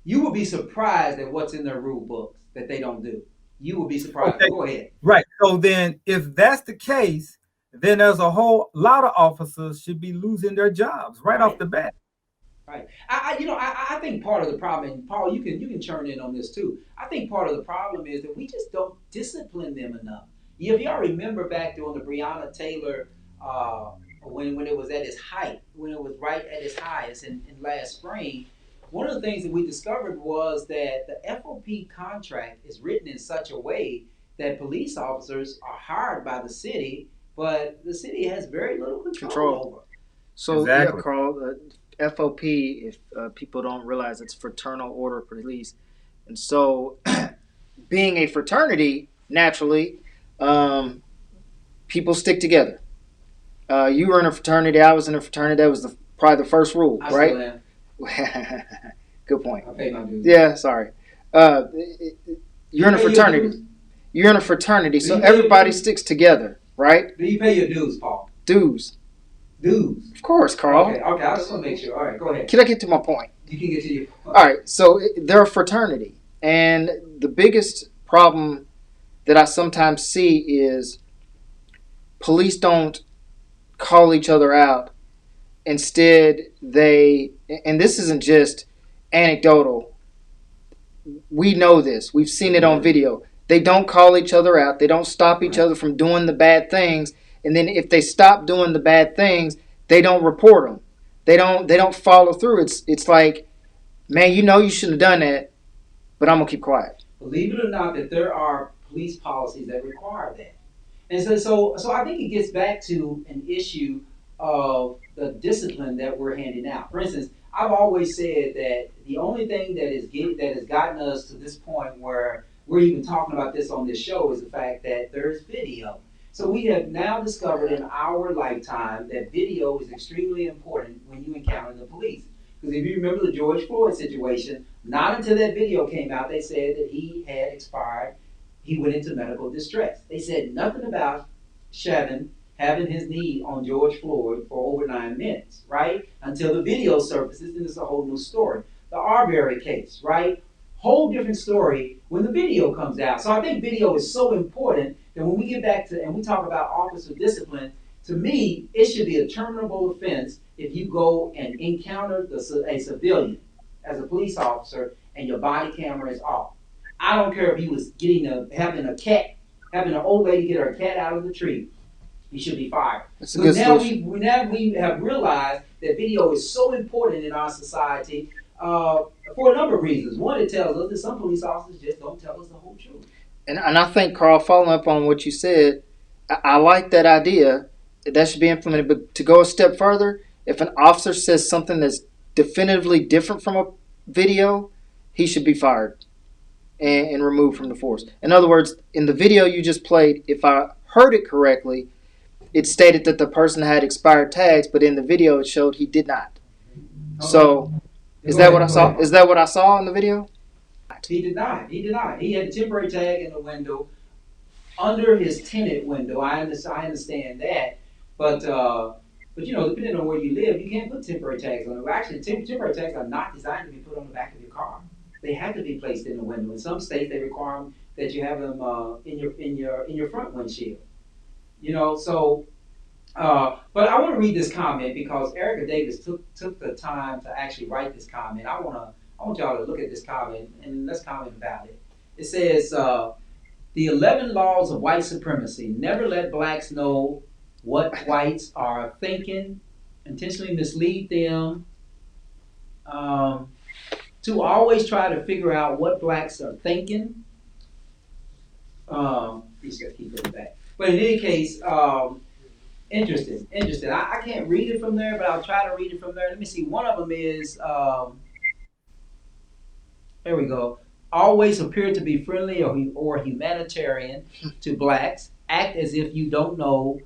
You would be surprised at what's in their rule books that they don't do. You would be surprised. Okay. Go ahead. Right. So then, if that's the case, then there's a whole lot of officers should be losing their jobs right off the bat. Right. I think part of the problem, and Paul, you can churn in on this too. I think part of the problem is that we just don't discipline them enough. If y'all remember back during the Breonna Taylor, when it was at its height, when it was right at its highest in last spring, one of the things that we discovered was that the FOP contract is written in such a way that police officers are hired by the city, but the city has very little control over. So, exactly. Yeah, Carl, FOP, if people don't realize, it's Fraternal Order of Police. And so, being a fraternity, naturally, people stick together. You were in a fraternity, I was in a fraternity. That was probably the first rule, right? Good point. Yeah, sorry. You're in a fraternity. You're in a fraternity, so everybody sticks together, right? Do you pay your dues, Paul? Dues. Of course, Carl. Okay, I just want to make sure. All right, go ahead. Can I get to my point? You can get to your point. All right, so they're a fraternity, and the biggest problem that I sometimes see is police don't call each other out. Instead, they, and this isn't just anecdotal, we know this, we've seen it on video. They don't call each other out, they don't stop each other from doing the bad things, and then if they stop doing the bad things, they don't report them. They don't follow through. It's like, man, you shouldn't have done that, but I'm gonna keep quiet. Believe it or not, that there are police policies that require that. And so I think it gets back to an issue of the discipline that we're handing out. For instance, I've always said that the only thing that has gotten us to this point where we're even talking about this on this show is the fact that there's video. So we have now discovered in our lifetime that video is extremely important when you encounter the police. Because if you remember the George Floyd situation, not until that video came out, they said that he had expired. He went into medical distress. They said nothing about Chauvin having his knee on George Floyd for over 9 minutes, right? Until the video surfaces, and it's a whole new story. The Arbery case, right? Whole different story when the video comes out. So I think video is so important that when we get back to, and we talk about officer discipline, to me, it should be a terminable offense if you go and encounter a civilian as a police officer and your body camera is off. I don't care if he was having an old lady get her cat out of the tree. He should be fired. Now we have realized that video is so important in our society for a number of reasons. One, it tells us that some police officers just don't tell us the whole truth. And I think, Carl, following up on what you said, I like that idea. That should be implemented. But to go a step further, if an officer says something that's definitively different from a video, he should be fired and removed from the force. In other words, in the video you just played, if I heard it correctly, it stated that the person had expired tags, but in the video it showed he did not. So, is that what I saw? Is that what I saw in the video? He did not. He had a temporary tag in the window under his tenant window. I understand that, but depending on where you live, you can't put temporary tags on it. Well, actually, temporary tags are not designed to be put on the back of your car. They have to be placed in the window. In some states, they require that you have them in your front windshield. But I want to read this comment because Erica Davis took the time to actually write this comment. I want y'all to look at this comment and let's comment about it. It says, the 11 laws of white supremacy: never let blacks know what whites are thinking, intentionally mislead them, to always try to figure out what blacks are thinking. Just gotta keep it back. But in any case, interesting. I can't read it from there, but I'll try to read it from there. Let me see. One of them is, there we go. Always appear to be friendly or humanitarian to blacks. Act as if you don't know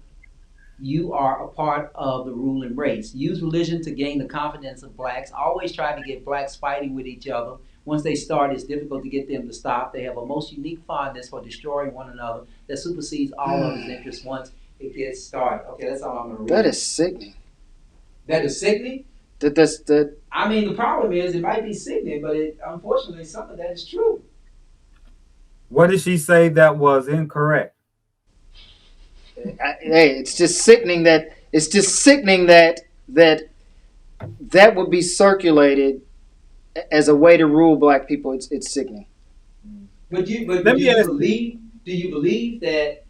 you are a part of the ruling race. Use religion to gain the confidence of blacks. Always try to get blacks fighting with each other. Once they start, it's difficult to get them to stop. They have a most unique fondness for destroying one another that supersedes all others' interests once it gets started. Okay, that's all I'm going to read. That is sickening. That is sickening? I mean, the problem is it might be sickening, but unfortunately, some of that is true. What did she say that was incorrect? It's just sickening that that would be circulated as a way to rule black people. It's sickening. Do you believe that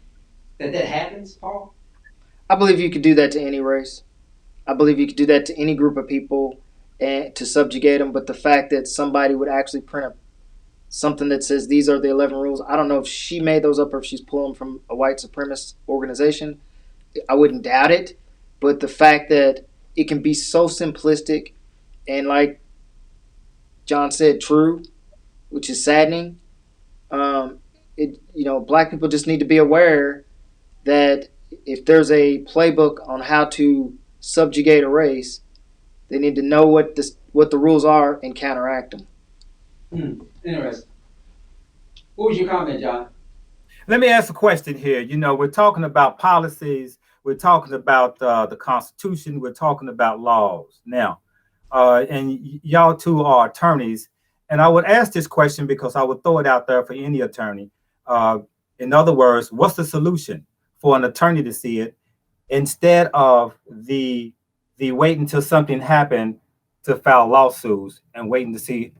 happens, Paul? I believe you could do that to any race. I believe you could do that to any group of people and to subjugate them. But the fact that somebody would actually print something that says these are the 11 rules, I don't know if she made those up or if she's pulling from a white supremacist organization. I wouldn't doubt it. But the fact that it can be so simplistic and, like John said, true, which is saddening. Black people just need to be aware that if there's a playbook on how to subjugate a race, they need to know what the rules are and counteract them. Interesting. What was your comment, John? Let me ask a question here. We're talking about policies. We're talking about the Constitution. We're talking about laws. Now, and y'all two are attorneys. And I would ask this question because I would throw it out there for any attorney. In other words, what's the solution for an attorney to see it instead of the wait until something happened to file lawsuits and waiting to see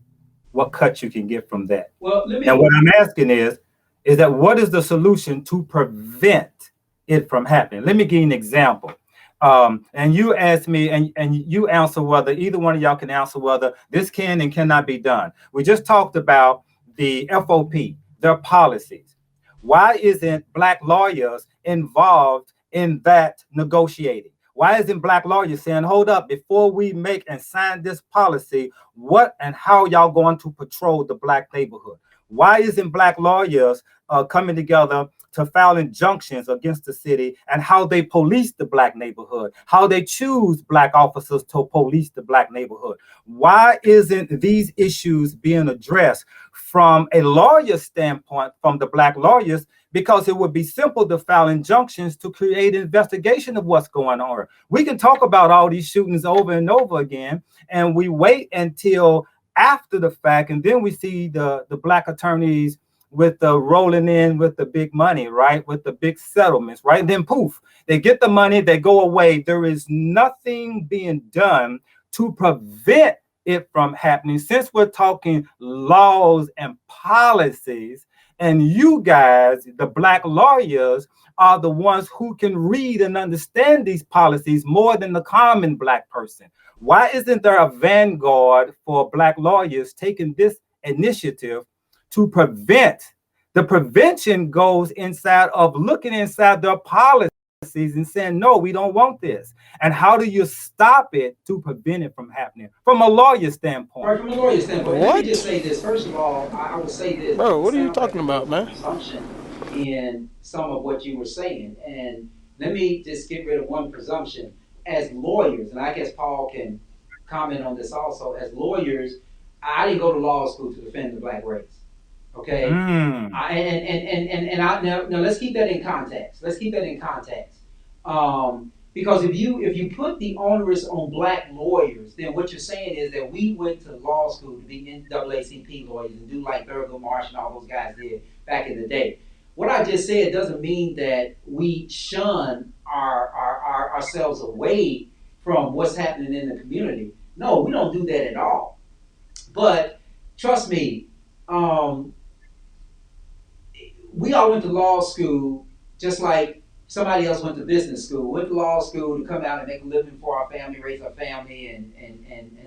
what cut you can get from that? Well, what I'm asking is that what is the solution to prevent it from happening? Let me give you an example. And you asked me, and you answer whether either one of y'all can answer whether this can and cannot be done. We just talked about the FOP, their policies. Why isn't black lawyers involved in that negotiating? Why isn't black lawyers saying, hold up, before we make and sign this policy, what and how y'all going to patrol the black neighborhood? Why isn't black lawyers coming together to file injunctions against the city and how they police the black neighborhood, how they choose black officers to police the black neighborhood? Why isn't these issues being addressed from a lawyer standpoint, from the black lawyers? Because it would be simple to file injunctions to create an investigation of what's going on. We can talk about all these shootings over and over again, and we wait until after the fact, and then we see the black attorneys with the rolling in with the big money, right? With the big settlements, right? And then poof, they get the money, they go away. There is nothing being done to prevent it from happening. Since we're talking laws and policies, and you guys, the black lawyers, are the ones who can read and understand these policies more than the common black person. Why isn't there a vanguard for black lawyers taking this initiative to prevent? The prevention goes inside of looking inside their policies and saying, no, we don't want this. And how do you stop it to prevent it from happening from a lawyer standpoint? Right, from a lawyer standpoint. What? Let me just say this. First of all, I will say this. Bro, what are you talking about, man? Presumption in some of what you were saying. And let me just get rid of one presumption. As lawyers, and I guess Paul can comment on this also, as lawyers, I didn't go to law school to defend the black race. Okay, now let's keep that in context. Because if you put the onus on black lawyers, then what you're saying is that we went to law school to be NAACP lawyers and do like Thurgood Marsh and all those guys did back in the day. What I just said doesn't mean that we shun ourselves away from what's happening in the community. No, we don't do that at all. But trust me, we all went to law school just like somebody else went to business school. Went to law school to come out and make a living for our family, raise our family, and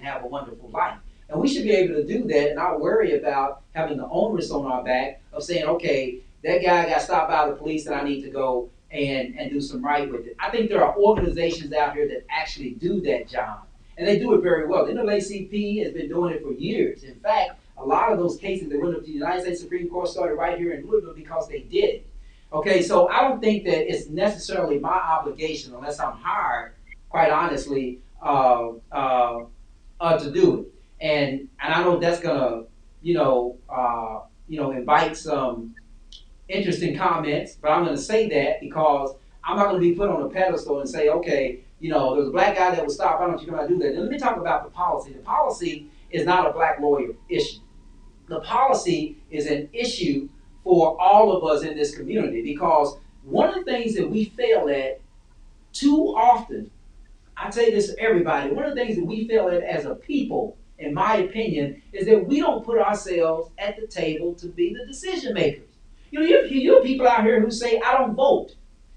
have a wonderful life. And we should be able to do that and not worry about having the onus on our back of saying, okay, that guy got stopped by the police and I need to go and do some right with it. I think there are organizations out here that actually do that job. And they do it very well. The NAACP has been doing it for years. In fact, a lot of those cases that went up to the United States Supreme Court started right here in Louisville because they did it. Okay, so I don't think that it's necessarily my obligation, unless I'm hired, quite honestly, to do it. And I know that's gonna, invite some interesting comments, but I'm gonna say that because I'm not gonna be put on a pedestal and say, okay, there's a black guy that was stopped. Why don't you come out and do that? Now, let me talk about the policy. The policy is not a black lawyer issue. The policy is an issue for all of us in this community, because one of the things that we fail at too often, I say this to everybody, one of the things that we fail at as a people, in my opinion, is that we don't put ourselves at the table to be the decision makers. You have people out here who say, I don't vote,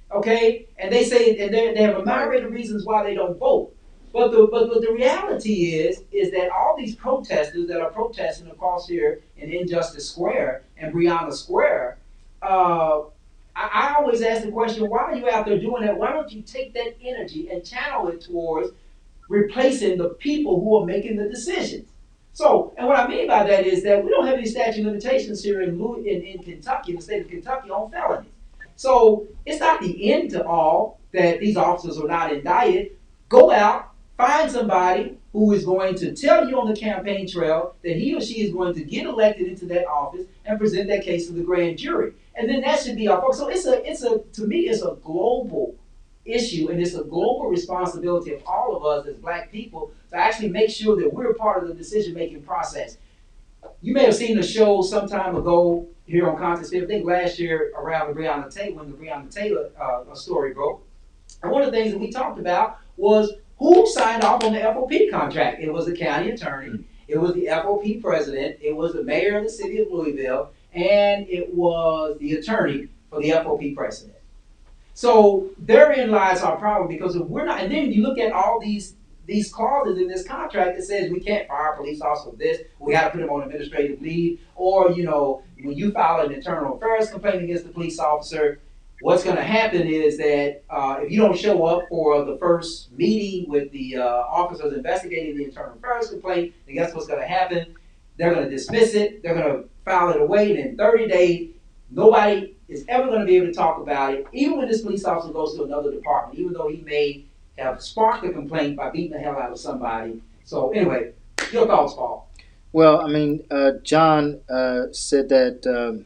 okay? And they say, and they have a myriad of reasons why they don't vote. But the reality is that all these protesters that are protesting across here in Injustice Square and Breonna Square, I always ask the question, why are you out there doing that? Why don't you take that energy and channel it towards replacing the people who are making the decisions? So, and what I mean by that is that we don't have any statute of limitations here in Kentucky, in the state of Kentucky, on felonies. So it's not the end to all that these officers are not indicted. Go out, find somebody who is going to tell you on the campaign trail that he or she is going to get elected into that office and present that case to the grand jury. And then that should be our focus. So to me, it's a global issue, and it's a global responsibility of all of us as black people to actually make sure that we're part of the decision-making process. You may have seen a show some time ago here on Context Field, I think last year around the Breonna Taylor, when the Breonna Taylor story broke. And one of the things that we talked about was who signed off on the FOP contract. It was the county attorney, it was the FOP president, it was the mayor of the city of Louisville, and it was the attorney for the FOP president. So therein lies our problem, because if we're not, and then you look at all these clauses in this contract that says we can't fire a police officer for this, we got to put them on administrative leave, or when you file an internal affairs complaint against the police officer, what's going to happen is that if you don't show up for the first meeting with the officers investigating the internal affairs complaint, then guess what's going to happen? They're going to dismiss it, they're going to file it away, and in 30 days, nobody is ever going to be able to talk about it, even when this police officer goes to another department, even though he may have sparked a complaint by beating the hell out of somebody. So anyway, your thoughts, Paul? Well, I mean, John said that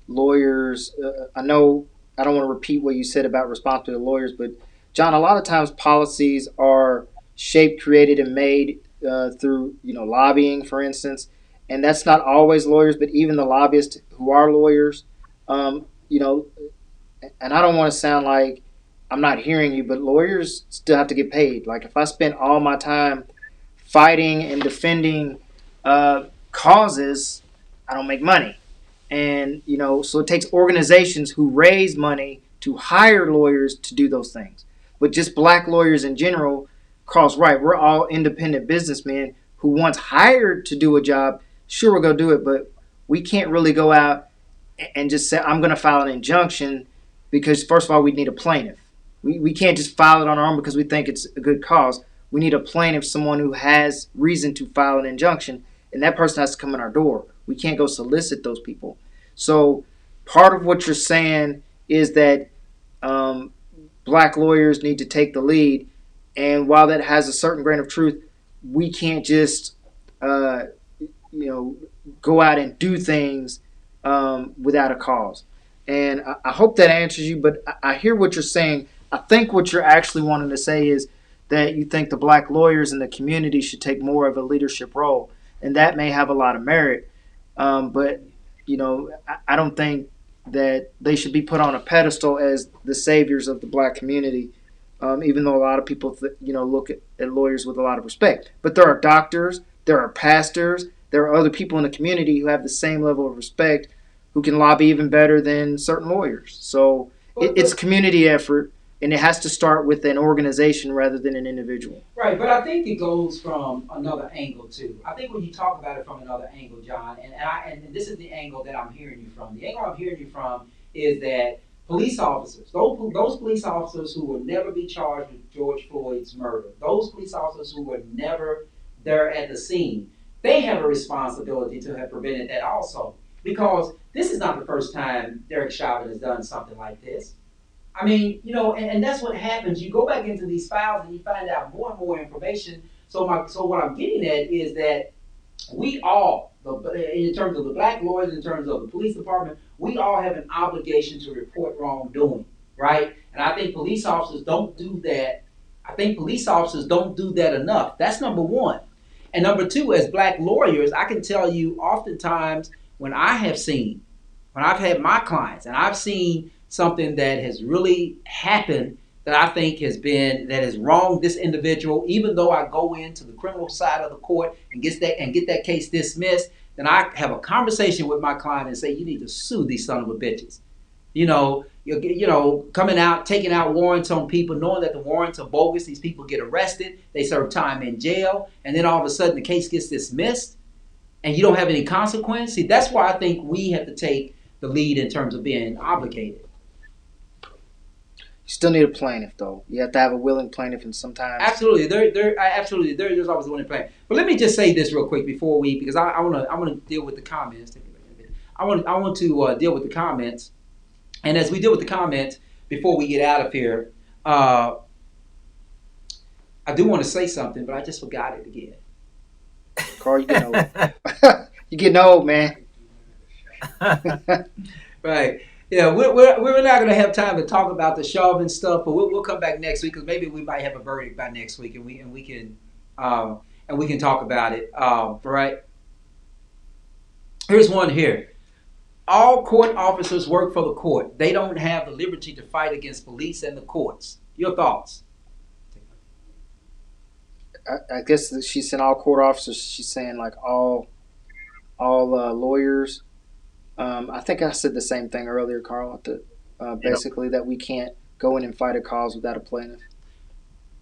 lawyers, I know I don't want to repeat what you said about responsibility of lawyers, but John, a lot of times policies are shaped, created, and made through, lobbying, for instance. And that's not always lawyers, but even the lobbyists who are lawyers, and I don't want to sound like I'm not hearing you, but lawyers still have to get paid. Like if I spend all my time fighting and defending causes, I don't make money. And, so it takes organizations who raise money to hire lawyers to do those things. But just black lawyers in general, Carl's right. We're all independent businessmen who once hired to do a job, sure, we'll go do it, but we can't really go out and just say, I'm going to file an injunction, because first of all, we need a plaintiff. We can't just file it on our own because we think it's a good cause. We need a plaintiff, someone who has reason to file an injunction, and that person has to come in our door. We can't go solicit those people. So part of what you're saying is that black lawyers need to take the lead, and while that has a certain grain of truth, we can't just go out and do things without a cause. And I hope that answers you, but I hear what you're saying. I think what you're actually wanting to say is that you think the black lawyers in the community should take more of a leadership role, and that may have a lot of merit. But I don't think that they should be put on a pedestal as the saviors of the black community, even though a lot of people look at lawyers with a lot of respect. But there are doctors, there are pastors, there are other people in the community who have the same level of respect, who can lobby even better than certain lawyers. So it's a community effort, and it has to start with an organization rather than an individual. Right, but I think it goes from another angle too. I think when you talk about it from another angle, John, and this is the angle that I'm hearing you from. The angle I'm hearing you from is that police officers, those police officers who will never be charged with George Floyd's murder, those police officers who were never there at the scene, they have a responsibility to have prevented that also. Because this is not the first time Derek Chauvin has done something like this. I mean, and that's what happens. You go back into these files and you find out more and more information. So what I'm getting at is that we all, in terms of the black lawyers, in terms of the police department, we all have an obligation to report wrongdoing, right? And I think police officers don't do that. I think police officers don't do that enough. That's number one. And number two, as black lawyers, I can tell you oftentimes when I've had my clients and I've seen something that has really happened that I think that has wronged this individual, even though I go into the criminal side of the court and get that case dismissed, then I have a conversation with my client and say, you need to sue these son of a bitches. Coming out, taking out warrants on people, knowing that the warrants are bogus, these people get arrested, they serve time in jail, and then all of a sudden the case gets dismissed and you don't have any consequence. See, that's why I think we have to take the lead in terms of being obligated. You still need a plaintiff, though. You have to have a willing plaintiff, and sometimes absolutely, there's always a willing plaintiff. But let me just say this real quick before because I want to deal with the comments. I want to deal with the comments, and as we deal with the comments before we get out of here, I do want to say something, but I just forgot it again. Carl, you getting old. You getting old, man. Right. Yeah, we're not going to have time to talk about the Chauvin stuff, but we'll come back next week because maybe we might have a verdict by next week, and we can talk about it. Right. Here's one here. All court officers work for the court. They don't have the liberty to fight against police and the courts. Your thoughts? I guess she's saying all court officers. She's saying like all lawyers. I think I said the same thing earlier, Carl. Basically, that we can't go in and fight a cause without a plaintiff.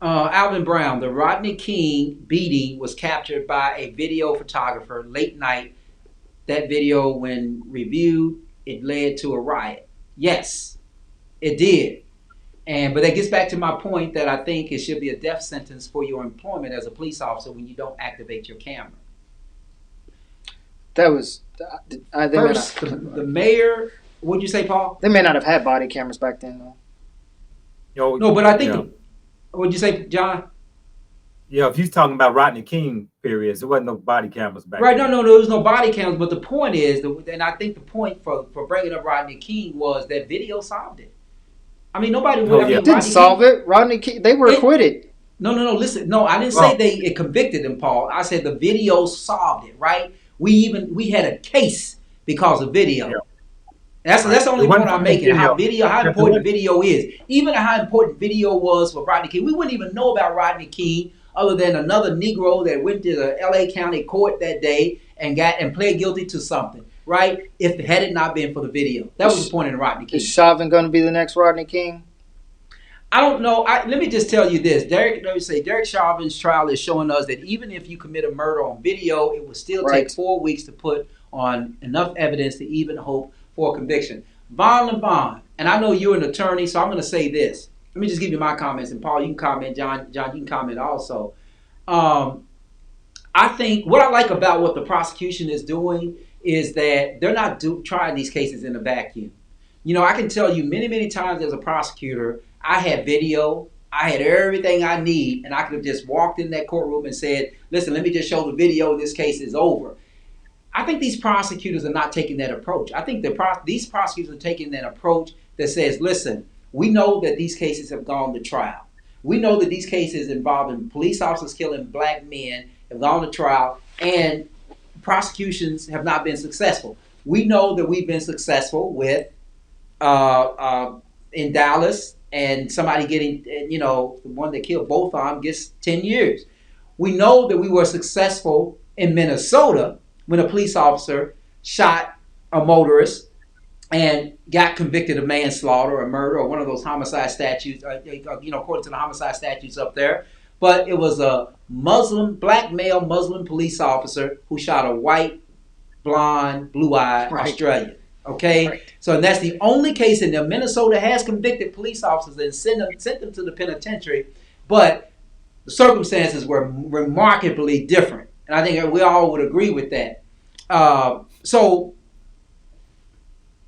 Alvin Brown, the Rodney King beating was captured by a video photographer late night. That video, when reviewed, it led to a riot. Yes, it did. But that gets back to my point that I think it should be a death sentence for your employment as a police officer when you don't activate your camera. That was first. The mayor. What'd you say, Paul? They may not have had body cameras back then, though. No, but I think. What'd you say, John? Yeah, if you're talking about Rodney King periods, there wasn't no body cameras back then. Right, no, there was no body cameras. But the point is, and I think the point for bringing up Rodney King was that video solved it. I mean, nobody would. It didn't solve it. Rodney King, they were acquitted. No. Listen, no, I didn't say it convicted them, Paul. I said the video solved it. Right? We had a case because of video. Yeah. That's the only point I'm making. How important video is. Even how important video was for Rodney King. We wouldn't even know about Rodney King other than another Negro that went to the LA County court that day and pled guilty to something. Right? Had it not been for the video. That was the point in Rodney King. Is Chauvin going to be the next Rodney King? I don't know. Let me just tell you this. Derek Chauvin's trial is showing us that even if you commit a murder on video, it will still take 4 weeks to put on enough evidence to even hope for a conviction. Von LeBon, and I know you're an attorney, so I'm going to say this. Let me just give you my comments, and Paul, you can comment. John, you can comment also. I think what I like about what the prosecution is doing is that they're not trying these cases in a vacuum. I can tell you many, many times as a prosecutor, I had video, I had everything I need, and I could have just walked in that courtroom and said, listen, let me just show the video, this case is over. I think these prosecutors are not taking that approach. I think these prosecutors are taking that approach that says, listen, we know that these cases have gone to trial. We know that these cases involving police officers killing black men have gone to trial, and prosecutions have not been successful. We know that we've been successful with in Dallas, and somebody getting, the one that killed both of them gets 10 years. We know that we were successful in Minnesota when a police officer shot a motorist and got convicted of manslaughter or murder or one of those homicide statutes, according to the homicide statutes up there. But it was a black male Muslim police officer who shot a white, blonde, blue-eyed Australian. Okay? Right. So that's the only case in there. Minnesota has convicted police officers and sent them to the penitentiary, but the circumstances were remarkably different. And I think we all would agree with that. So,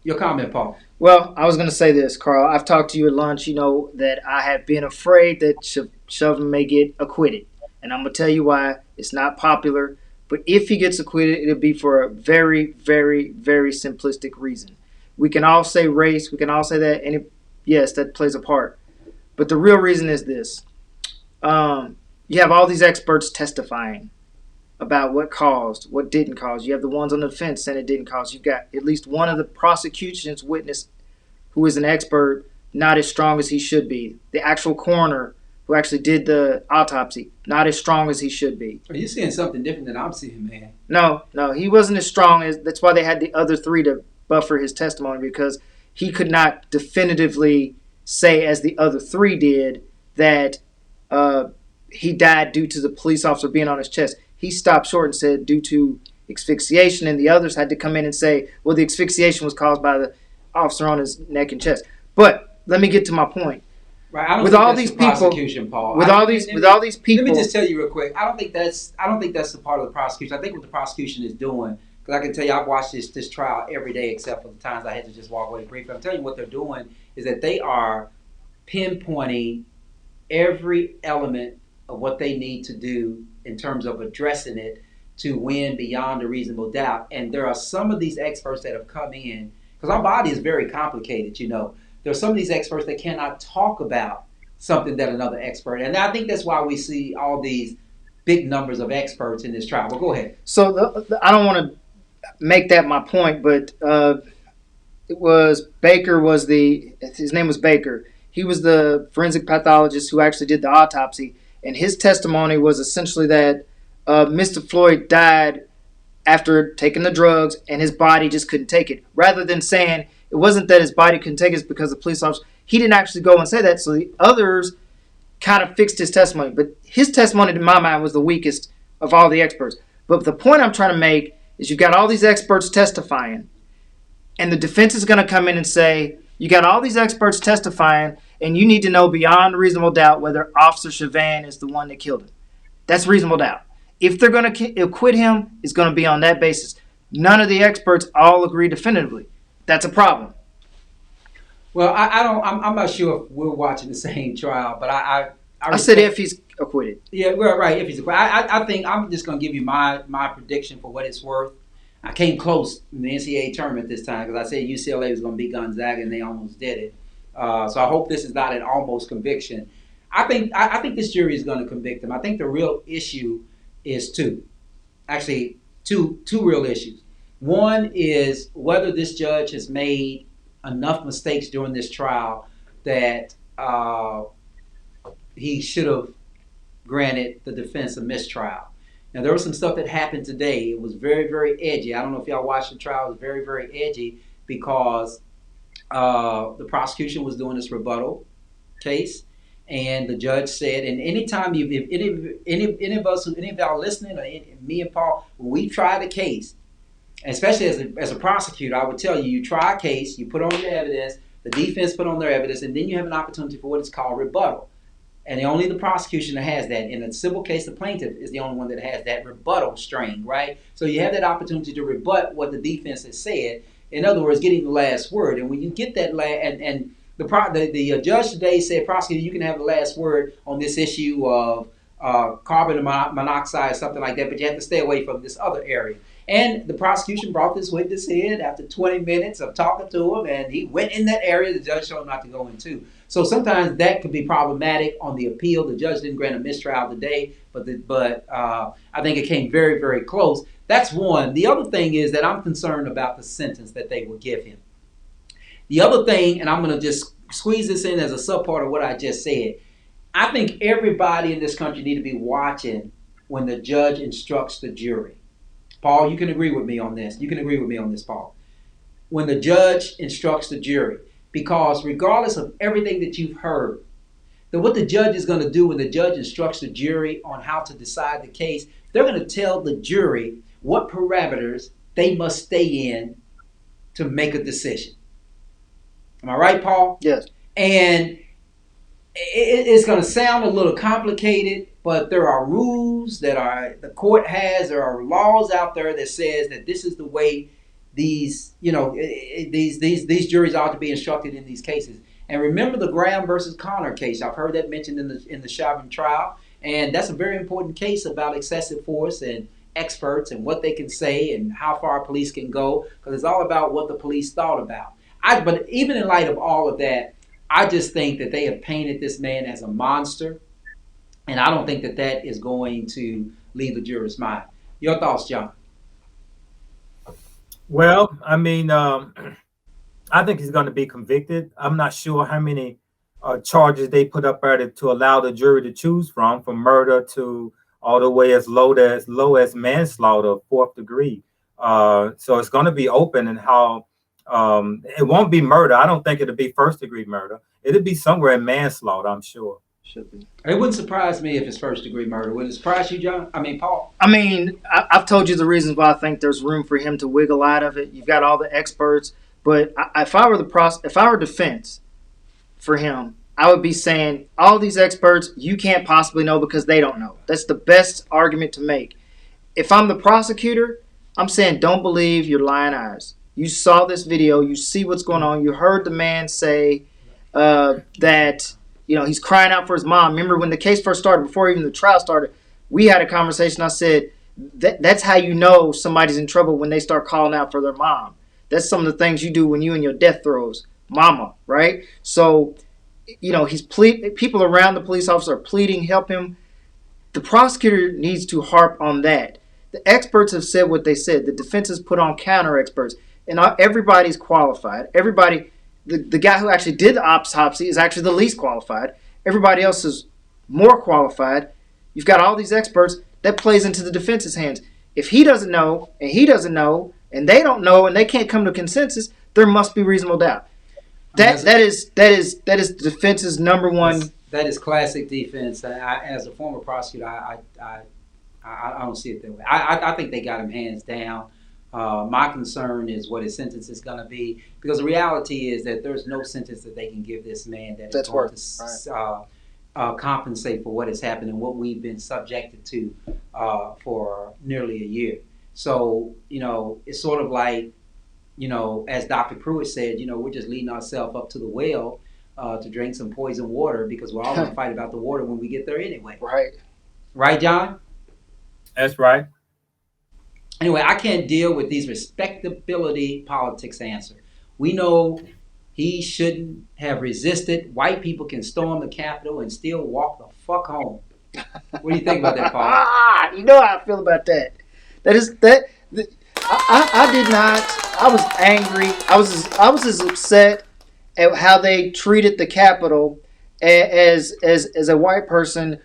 your comment, Paul. Well, I was going to say this, Carl. I've talked to you at lunch. You know that I have been afraid that Chauvin may get acquitted. And I'm going to tell you why. It's not popular. But if he gets acquitted, it'll be for a very, very, very simplistic reason. We can all say race. We can all say that. And yes, that plays a part. But the real reason is this. You have all these experts testifying about what caused, what didn't cause. You have the ones on the defense saying it didn't cause. You've got at least one of the prosecution's witness who is an expert, not as strong as he should be. The actual coroner who actually did the autopsy, not as strong as he should be. Are you seeing something different than I'm seeing, man? No, he wasn't as strong as. That's why they had the other three to buffer his testimony, because he could not definitively say, as the other three did, that he died due to the police officer being on his chest. He stopped short and said due to asphyxiation, and the others had to come in and say, well, the asphyxiation was caused by the officer on his neck and chest. But let me get to my point. Right, I don't with think all that's these the people, prosecution, Paul. with all these people. Let me just tell you real quick. I don't think that's the part of the prosecution. I think what the prosecution is doing, because I can tell you, I've watched this trial every day except for the times I had to just walk away briefly. I'm telling you what they're doing is that they are pinpointing every element of what they need to do in terms of addressing it to win beyond a reasonable doubt. And there are some of these experts that have come in, because our body is very complicated, There are some of these experts that cannot talk about something that another expert. And I think that's why we see all these big numbers of experts in this trial. But go ahead. So I don't want to make that my point, but it was Baker his name was Baker. He was the forensic pathologist who actually did the autopsy. And his testimony was essentially that Mr. Floyd died after taking the drugs and his body just couldn't take it. Rather than saying it wasn't that his body couldn't take it, it's because the police officer, he didn't actually go and say that. So the others kind of fixed his testimony. But his testimony, in my mind, was the weakest of all the experts. But the point I'm trying to make is you've got all these experts testifying, and the defense is going to come in and say, you got all these experts testifying, and you need to know beyond reasonable doubt whether Officer Chauvin is the one that killed him. That's reasonable doubt. If they're going to acquit him, it's going to be on that basis. None of the experts all agree definitively. That's a problem. Well, I'm not sure if we're watching the same trial, but I said if he's acquitted. Yeah, we're right. If he's acquitted, I think I'm just going to give you my prediction for what it's worth. I came close in the NCAA tournament this time because I said UCLA was going to beat Gonzaga, and they almost did it. So I hope this is not an almost conviction. I think this jury is going to convict him. I think the real issue is two real issues. One is whether this judge has made enough mistakes during this trial that he should have granted the defense a mistrial. Now, there was some stuff that happened today. It was very, very edgy. I don't know if y'all watched the trial. It was very, very edgy because the prosecution was doing this rebuttal case, and the judge said, and anytime if any of y'all listening, or me and Paul, when we tried a case, especially as a prosecutor, I would tell you, you try a case, you put on your evidence, the defense put on their evidence, and then you have an opportunity for what is called rebuttal. And only the prosecution that has that. In a civil case, the plaintiff is the only one that has that rebuttal string, right? So you have that opportunity to rebut what the defense has said. In other words, getting the last word. And when you get that the judge today said, prosecutor, you can have the last word on this issue of carbon monoxide, something like that, but you have to stay away from this other area. And the prosecution brought this witness in after 20 minutes of talking to him, and he went in that area the judge told him not to go into. So sometimes that could be problematic on the appeal. The judge didn't grant a mistrial today, but I think it came very, very close. That's one. The other thing is that I'm concerned about the sentence that they will give him. The other thing, and I'm going to just squeeze this in as a subpart of what I just said, I think everybody in this country need to be watching when the judge instructs the jury. Paul, you can agree with me on this. You can agree with me on this, Paul. When the judge instructs the jury, because regardless of everything that you've heard, that what the judge is going to do when the judge instructs the jury on how to decide the case, they're going to tell the jury what parameters they must stay in to make a decision. Am I right, Paul? Yes. And it's going to sound a little complicated, but there are rules that the court has. There are laws out there that says that this is the way these juries ought to be instructed in these cases. And remember the Graham versus Connor case. I've heard that mentioned in the Chauvin trial, and that's a very important case about excessive force and experts and what they can say and how far police can go, because it's all about what the police thought about. But even in light of all of that, I just think that they have painted this man as a monster, and I don't think that is going to leave the juror's mind. Your thoughts, John? Well, I mean, I think he's going to be convicted. I'm not sure how many charges they put up there to allow the jury to choose from murder to all the way as low as manslaughter, 4th degree. So it's going to be open, and how it won't be murder. I don't think it'll be 1st degree murder. It'll be somewhere in manslaughter, I'm sure. Should be. It wouldn't surprise me if it's 1st degree murder. Would it surprise you, John? I mean, Paul? I mean, I've told you the reasons why I think there's room for him to wiggle out of it. You've got all the experts, but if I were defense for him, I would be saying all these experts you can't possibly know because they don't know. That's the best argument to make. If I'm the prosecutor, I'm saying don't believe your lying eyes. You saw this video. You see what's going on. You heard the man say that he's crying out for his mom. Remember when the case first started, before even the trial started, we had a conversation. I said that's how you know somebody's in trouble, when they start calling out for their mom. That's some of the things you do when you in your death throes, mama, right? So, he's people around the police officer are pleading, help him. The prosecutor needs to harp on that. The experts have said what they said. The defense has put on counter experts, and everybody's qualified. Everybody, the guy who actually did the autopsy is actually the least qualified. Everybody else is more qualified. You've got all these experts. That plays into the defense's hands. If he doesn't know, and he doesn't know, and they don't know, and they can't come to consensus, there must be reasonable doubt. That is the defense's number one. That is classic defense. As a former prosecutor, I don't see it that way. I think they got him hands down. My concern is what his sentence is going to be, because the reality is that there's no sentence that they can give this man that's going to compensate for what has happened and what we've been subjected to for nearly a year. So, it's sort of like, as Dr. Pruitt said, we're just leading ourselves up to the well to drink some poison water, because we're all going to fight about the water when we get there anyway. Right. Right, John? That's right. Anyway, I can't deal with these respectability politics answer. We know he shouldn't have resisted. White people can storm the Capitol and still walk the fuck home. What do you think about that, Paul? You know how I feel about that. I did not. I was angry. I was as upset at how they treated the Capitol as a white person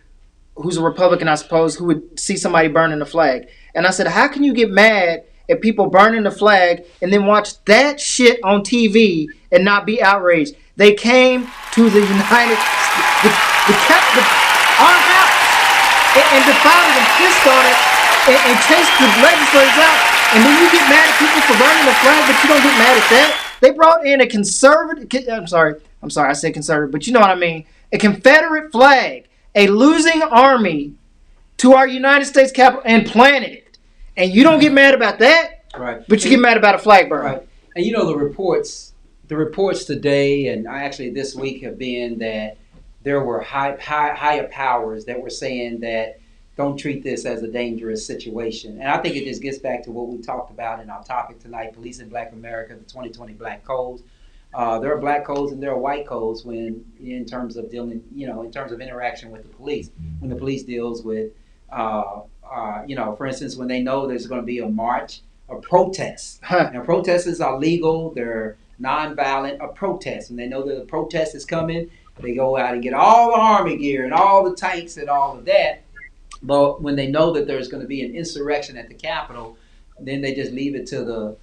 who's a Republican, I suppose, who would see somebody burning the flag. And I said, how can you get mad at people burning the flag and then watch that shit on TV and not be outraged? They came to the United States, our house, and defiled and pissed on it and chased the legislators out. And then you get mad at people for burning the flag, but you don't get mad at that. They brought in a conservative, I'm sorry, I said conservative, but you know what I mean, a Confederate flag, a losing army to our United States Capitol and planted it. And you don't get mad about that, right? But you get mad about a flag burn. Right. And the reports today and actually this week have been that there were higher powers that were saying that don't treat this as a dangerous situation. And I think it just gets back to what we talked about in our topic tonight, Policing Black America, the 2020 Black Codes. There are black codes and there are white codes when, in terms of dealing, in terms of interaction with the police. When the police deals with, for instance, when they know there's going to be a march or protest. Now, protests are legal. They're nonviolent. A protest. When they know that a protest is coming, they go out and get all the army gear and all the tanks and all of that. But when they know that there's going to be an insurrection at the Capitol, then they just leave it to the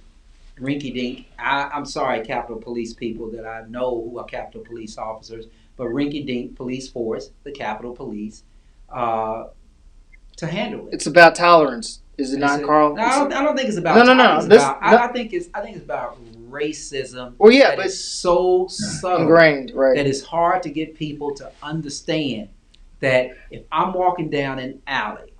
rinky-dink. I'm sorry, Capitol Police people that I know who are Capitol Police officers, but rinky-dink police force, the Capitol Police, to handle it. It's about tolerance, is it not, Carl? No, I don't think it's about. I think it's about racism. Well, yeah, but it's so subtle, ingrained, right? That it's hard to get people to understand that if I'm walking down an alley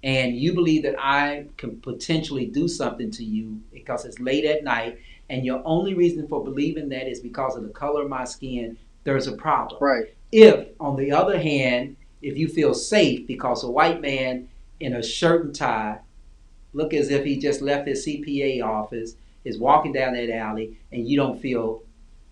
and you believe that I can potentially do something to you because it's late at night, and your only reason for believing that is because of the color of my skin, there's a problem. Right. If, on the other hand, if you feel safe because a white man in a shirt and tie, look as if he just left his CPA office, is walking down that alley, and you don't feel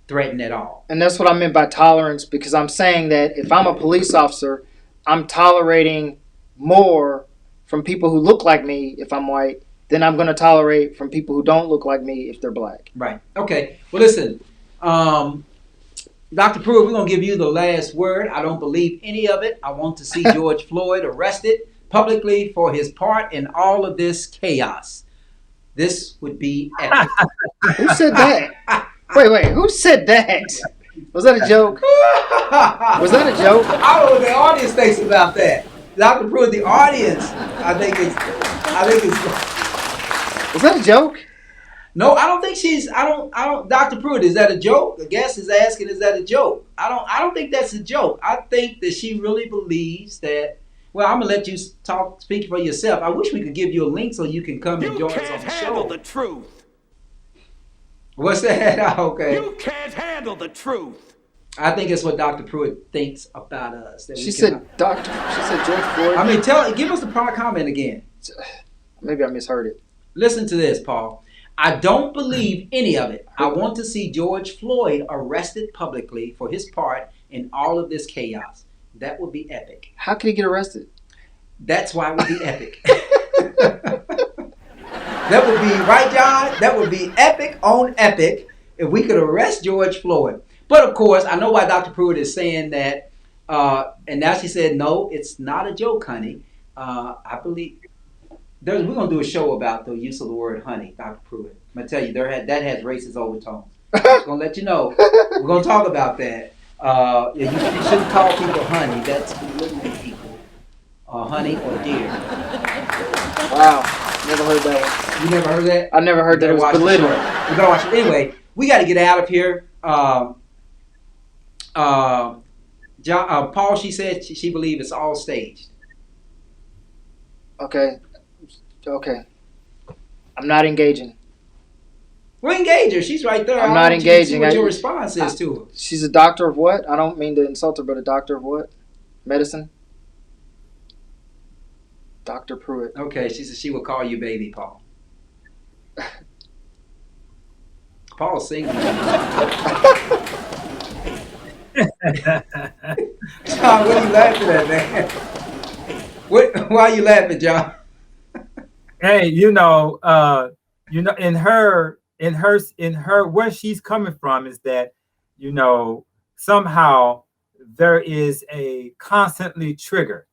threatened at all. And that's what I meant by tolerance, because I'm saying that if I'm a police officer, I'm tolerating more from people who look like me if I'm white than I'm going to tolerate from people who don't look like me if they're black. Right. Okay. Well, listen, Dr. Pruitt, we're going to give you the last word. I don't believe any of it. I want to see George Floyd arrested publicly for his part in all of this chaos. This would be epic. Who said that? Wait, who said that? Was that a joke? Was that a joke? I don't know what the audience thinks about that. Dr. Pruitt, the audience, I think it's. Was that a joke? No, I don't think Dr. Pruitt, is that a joke? The guest is asking, is that a joke? I don't think that's a joke. I think that she really believes that. Well, I'm gonna let you speak for yourself. I wish we could give you a link so you can come and join us on the show. You can't handle the truth. What's that? Okay. You can't handle the truth. I think it's what Dr. Pruitt thinks about us. She said George Floyd. I mean, give us the prior comment again. Maybe I misheard it. Listen to this, Paul. I don't believe any of it. I want to see George Floyd arrested publicly for his part in all of this chaos. That would be epic. How could he get arrested? That's why it would be epic. That would be, right, John? That would be epic on epic if we could arrest George Floyd. But of course, I know why Dr. Pruitt is saying that. And now she said, no, it's not a joke, honey. I believe we're going to do a show about the use of the word honey, Dr. Pruitt. I'm going to tell you, that has racist overtones. I'm just going to let you know. We're going to talk about that. You shouldn't call people honey. That's belittling people. Honey or dear. Wow. Never heard that one. You never heard that? I never heard that it was belittling. We gotta watch it. Anyway, we got to get out of here. Paul, she said she believes it's all staged. Okay. I'm not engaging. We'll engage her. She's right there. I'm not engaging. What your response is to her. She's a doctor of what? I don't mean to insult her, but a doctor of what? Medicine? Dr. Pruitt. Okay, she said she will call you baby, Paul. Paul's single. John, what are you laughing at, man? Why are you laughing, John? Hey, in her where she's coming from is that, somehow there is a constantly trigger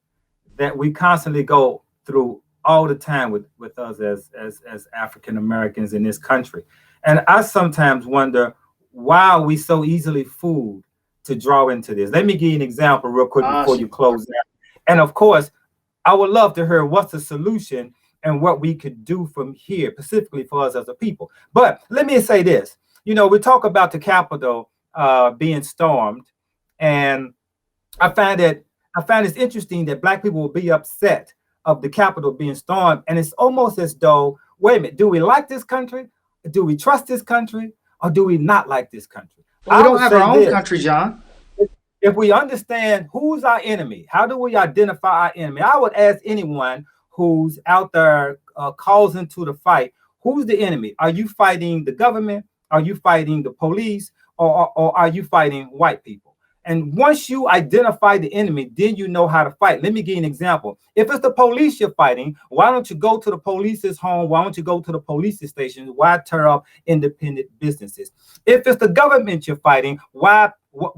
that we constantly go through all the time with us as African Americans in this country. And I sometimes wonder, why are we so easily fooled to draw into this? Let me give you an example real quick before you close out. And of course, I would love to hear what's the solution and what we could do from here, specifically for us as a people. But let me say this. We talk about the Capitol being stormed, and I find it's interesting that Black people will be upset of the Capitol being stormed, and it's almost as though, wait a minute, do we like this country? Do we trust this country? Or do we not like this country? Well, we don't have our own country, John. if we understand who's our enemy, how do we identify our enemy? I would ask anyone who's out there causing to the fight, who's the enemy? Are you fighting the government? Are you fighting the police? Or are you fighting white people? And once you identify the enemy, then you know how to fight. Let me give you an example. If it's the police you're fighting, why don't you go to the police's home? Why don't you go to the police station? Why tear up independent businesses? If it's the government you're fighting, why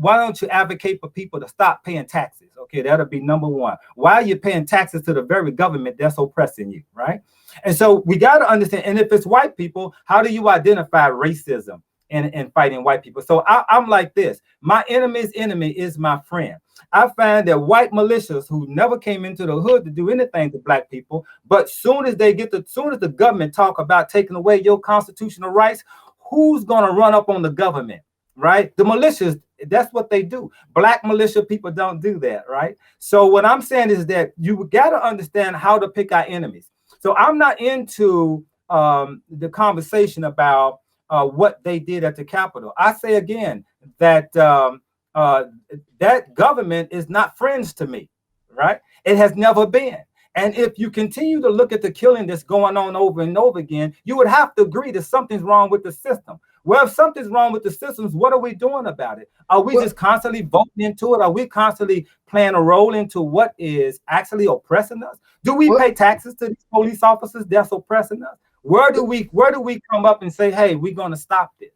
don't you advocate for people to stop paying taxes? Okay, that'll be number one. Why are you paying taxes to the very government that's oppressing you, right? And so we got to understand, and if it's white people, how do you identify racism and fighting white people? So I'm like this: my enemy's enemy is my friend. I find that white militias who never came into the hood to do anything to black people, but soon as the government talk about taking away your constitutional rights, who's gonna run up on the government, right? The militias, that's what they do. Black militia people don't do that, right? So what I'm saying is that you got to understand how to pick our enemies. So I'm not into the conversation about what they did at the Capitol. I say again that that government is not friends to me, right? It has never been. And if you continue to look at the killing that's going on over and over again, you would have to agree that something's wrong with the system. Well, if something's wrong with the systems, what are we doing about it? Are we just constantly voting into it? Are we constantly playing a role into what is actually oppressing us? Do we pay taxes to these police officers that's oppressing us? Where do we come up and say, hey, we're going to stop this?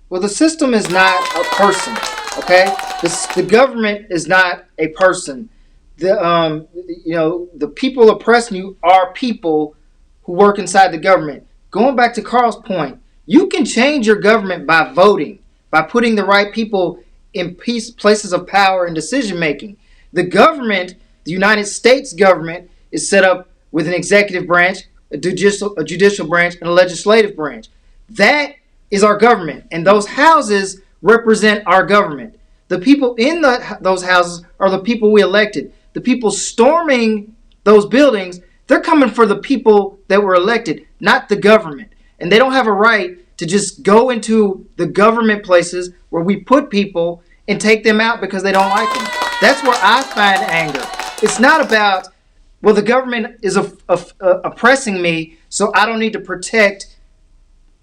Well, the system is not a person, okay? The government is not a person. The people oppressing you are people who work inside the government. Going back to Carl's point, you can change your government by voting, by putting the right people in places of power and decision making. The government, the United States government, is set up with an executive branch, a judicial branch, and a legislative branch. That is our government, and those houses represent our government. The people in those houses are the people we elected. The people storming those buildings, they're coming for the people that were elected, not the government. And they don't have a right to just go into the government places where we put people and take them out because they don't like them. That's where I find anger. It's not about, well, the government is oppressing me, so I don't need to protect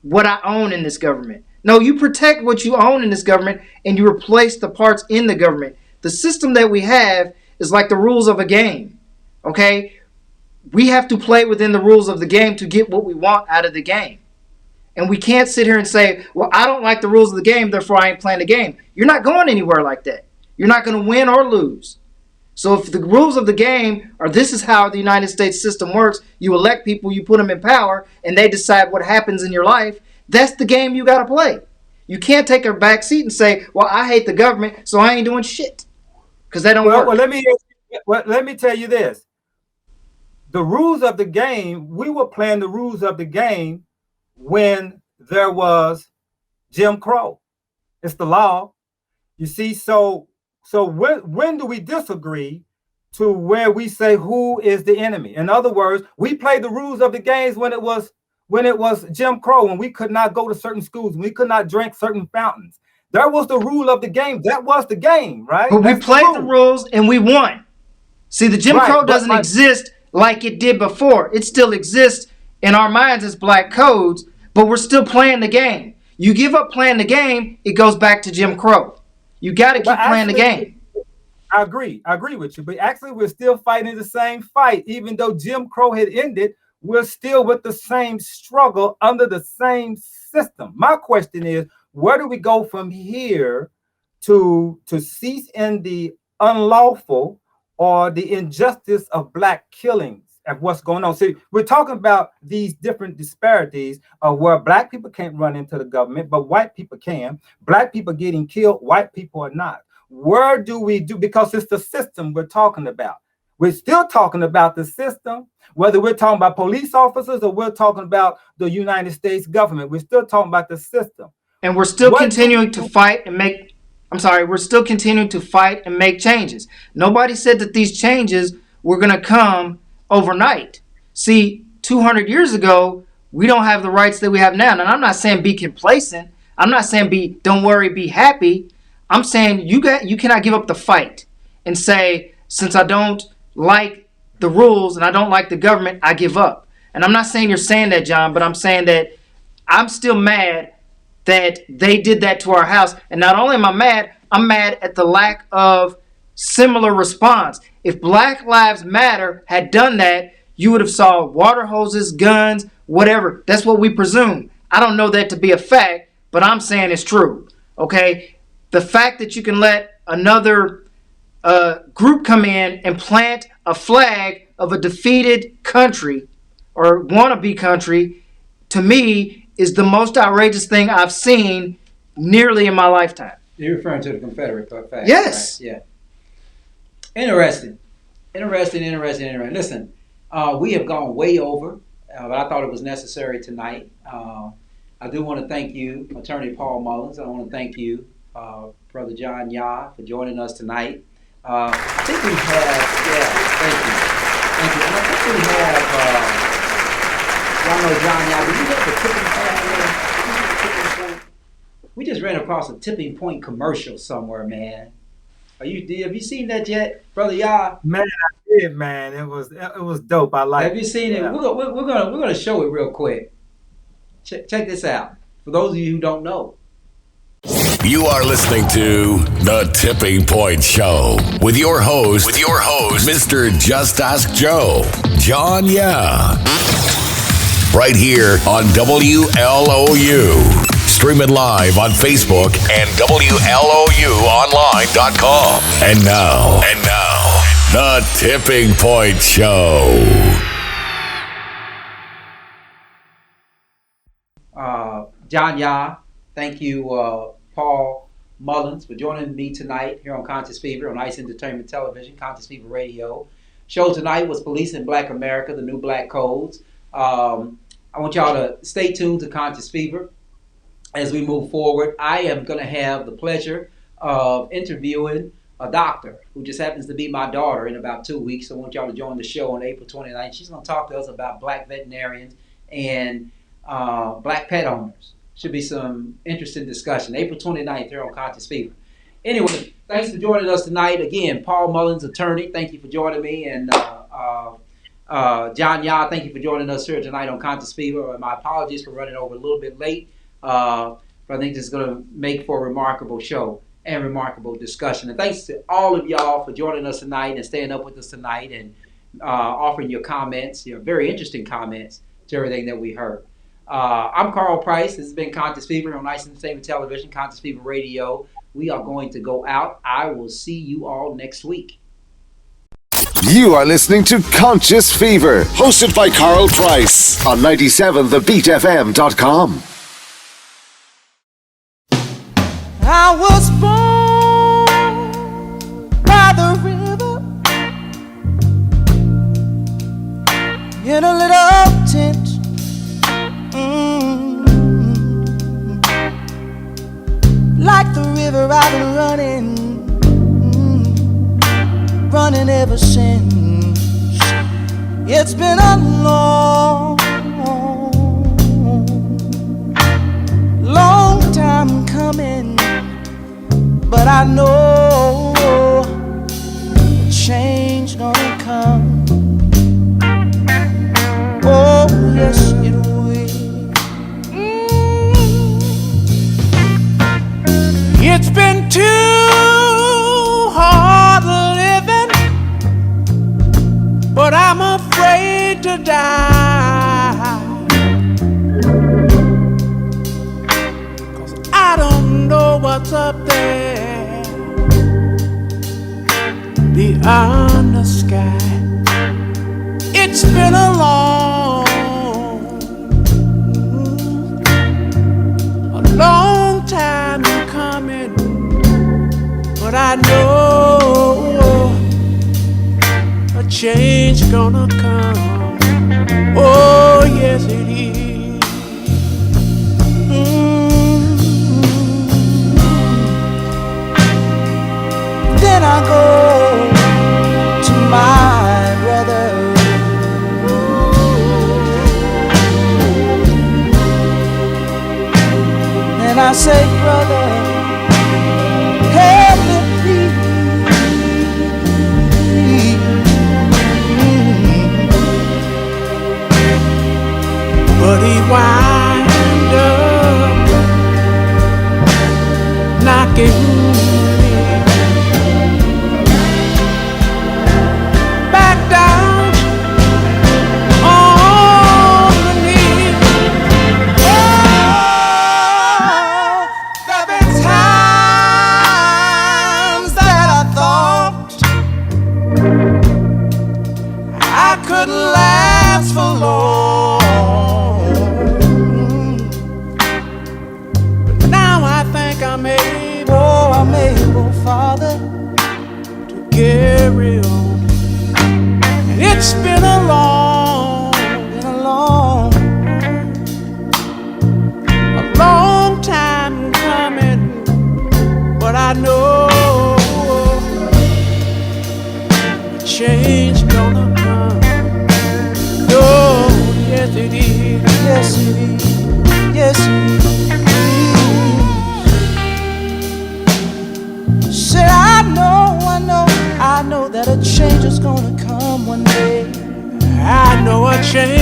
what I own in this government. No, you protect what you own in this government and you replace the parts in the government. The system that we have is like the rules of a game, okay? We have to play within the rules of the game to get what we want out of the game. And we can't sit here and say, well, I don't like the rules of the game, therefore I ain't playing the game. You're not going anywhere like that. You're not going to win or lose. So if the rules of the game are this is how the United States system works, you elect people, you put them in power, and they decide what happens in your life, that's the game you got to play. You can't take a back seat and say, well, I hate the government, so I ain't doing shit. Because that don't work. Well, let me tell you this. The rules of the game, we were playing the rules of the game when there was Jim Crow. It's the law. You see, so when do we disagree to where we say who is the enemy? In other words, we played the rules of the games when it was Jim Crow, when we could not go to certain schools, we could not drink certain fountains. That was the rule of the game. That was the game, right? But we played the rules and we won. See, the Jim Crow doesn't exist like it did before. It still exists in our minds as black codes, but we're still playing the game. You give up playing the game, it goes back to Jim Crow. You got to keep playing the game. I agree with you, but actually we're still fighting the same fight. Even though Jim Crow had ended, we're still with the same struggle under the same system. My question is, where do we go from here to cease in the unlawful or the injustice of black killings and what's going on? See, we're talking about these different disparities of where black people can't run into the government, but white people can. Black people getting killed, white people are not. Where do we do? Because it's the system we're talking about. We're still talking about the system, whether we're talking about police officers or we're talking about the United States government. We're still talking about the system. And we're still continuing to fight and make, we're still continuing to fight and make changes. Nobody said that these changes were going to come overnight. See, 200 years ago, we don't have the rights that we have now. And I'm not saying be complacent. I'm not saying don't worry, be happy. I'm saying you cannot give up the fight and say, since I don't like the rules and I don't like the government, I give up. And I'm not saying you're saying that, John, but I'm saying that I'm still mad that they did that to our house. And not only am I mad, I'm mad at the lack of similar response. If Black Lives Matter had done that, you would have saw water hoses, guns, whatever. That's what we presume. I don't know that to be a fact, but I'm saying it's true. Okay? The fact that you can let another group come in and plant a flag of a defeated country or wannabe country, to me, is the most outrageous thing I've seen nearly in my lifetime. You're referring to the Confederate flag? Yes. Right? Yeah. Interesting. Listen, we have gone way over, but I thought it was necessary tonight. I do want to thank you, Attorney Paul Mullins. I want to thank you, Brother John Yah, for joining us tonight. I think we have, thank you. And I think we have, y'all know John Yah, did you get the tipping point? We just ran across a tipping point commercial somewhere, man. Have you seen that yet, Brother Yah? Man, I did, man. It was dope. I like it. Have you seen it? We're gonna show it real quick. Check this out. For those of you who don't know. You are listening to The Tipping Point Show with your host, Mr. Just Ask Joe, John Yah. Right here on WLOU. Stream it live on Facebook and WLOUonline.com. And now, The Tipping Point Show. John Yah, thank you, Paul Mullins, for joining me tonight here on Conscious Fever on Ice Entertainment Television, Conscious Fever Radio. Show tonight was Policing Black America, the New Black Codes. I want y'all to stay tuned to Conscious Fever as we move forward. I am going to have the pleasure of interviewing a doctor who just happens to be my daughter in about 2 weeks. I want y'all to join the show on April 29th. She's going to talk to us about black veterinarians and black pet owners. Should be some interesting discussion. April 29th here on Conscious Fever. Anyway, thanks for joining us tonight. Again, Paul Mullins, attorney, thank you for joining me. And John Yah, thank you for joining us here tonight on Conscious Fever. My apologies for running over a little bit late. But I think this is going to make for a remarkable show and remarkable discussion. And thanks to all of y'all for joining us tonight and staying up with us tonight and offering your comments, your very interesting comments to everything that we heard. I'm Carl Price. This has been Conscious Fever on Ice Entertainment Television, Conscious Fever Radio. We are going to go out. I will see you all next week. You are listening to Conscious Fever, hosted by Carl Price on 97thebeatfm.com. I was born by the river in a little tent. Like the river I've been running ever since. It's been a long time coming, but I know change gonna come. Oh yes it will. It's been too hard living, but I'm afraid to die. 'Cause I don't know what's up there beyond the sky. It's been a long time coming, but I know a change gonna come. Oh yes it is. Then I go to my brother. And I say, brother, hey, but he wind up knocking me back down on the knee. Oh, there've been times that I thought I couldn't last for long, but now I think I'm able, Father, to carry on. And it's been a long time coming, but I know change gonna come. Oh, yes it is, yes it is, yes it is. Said I know that a change is gonna come one day. I know a change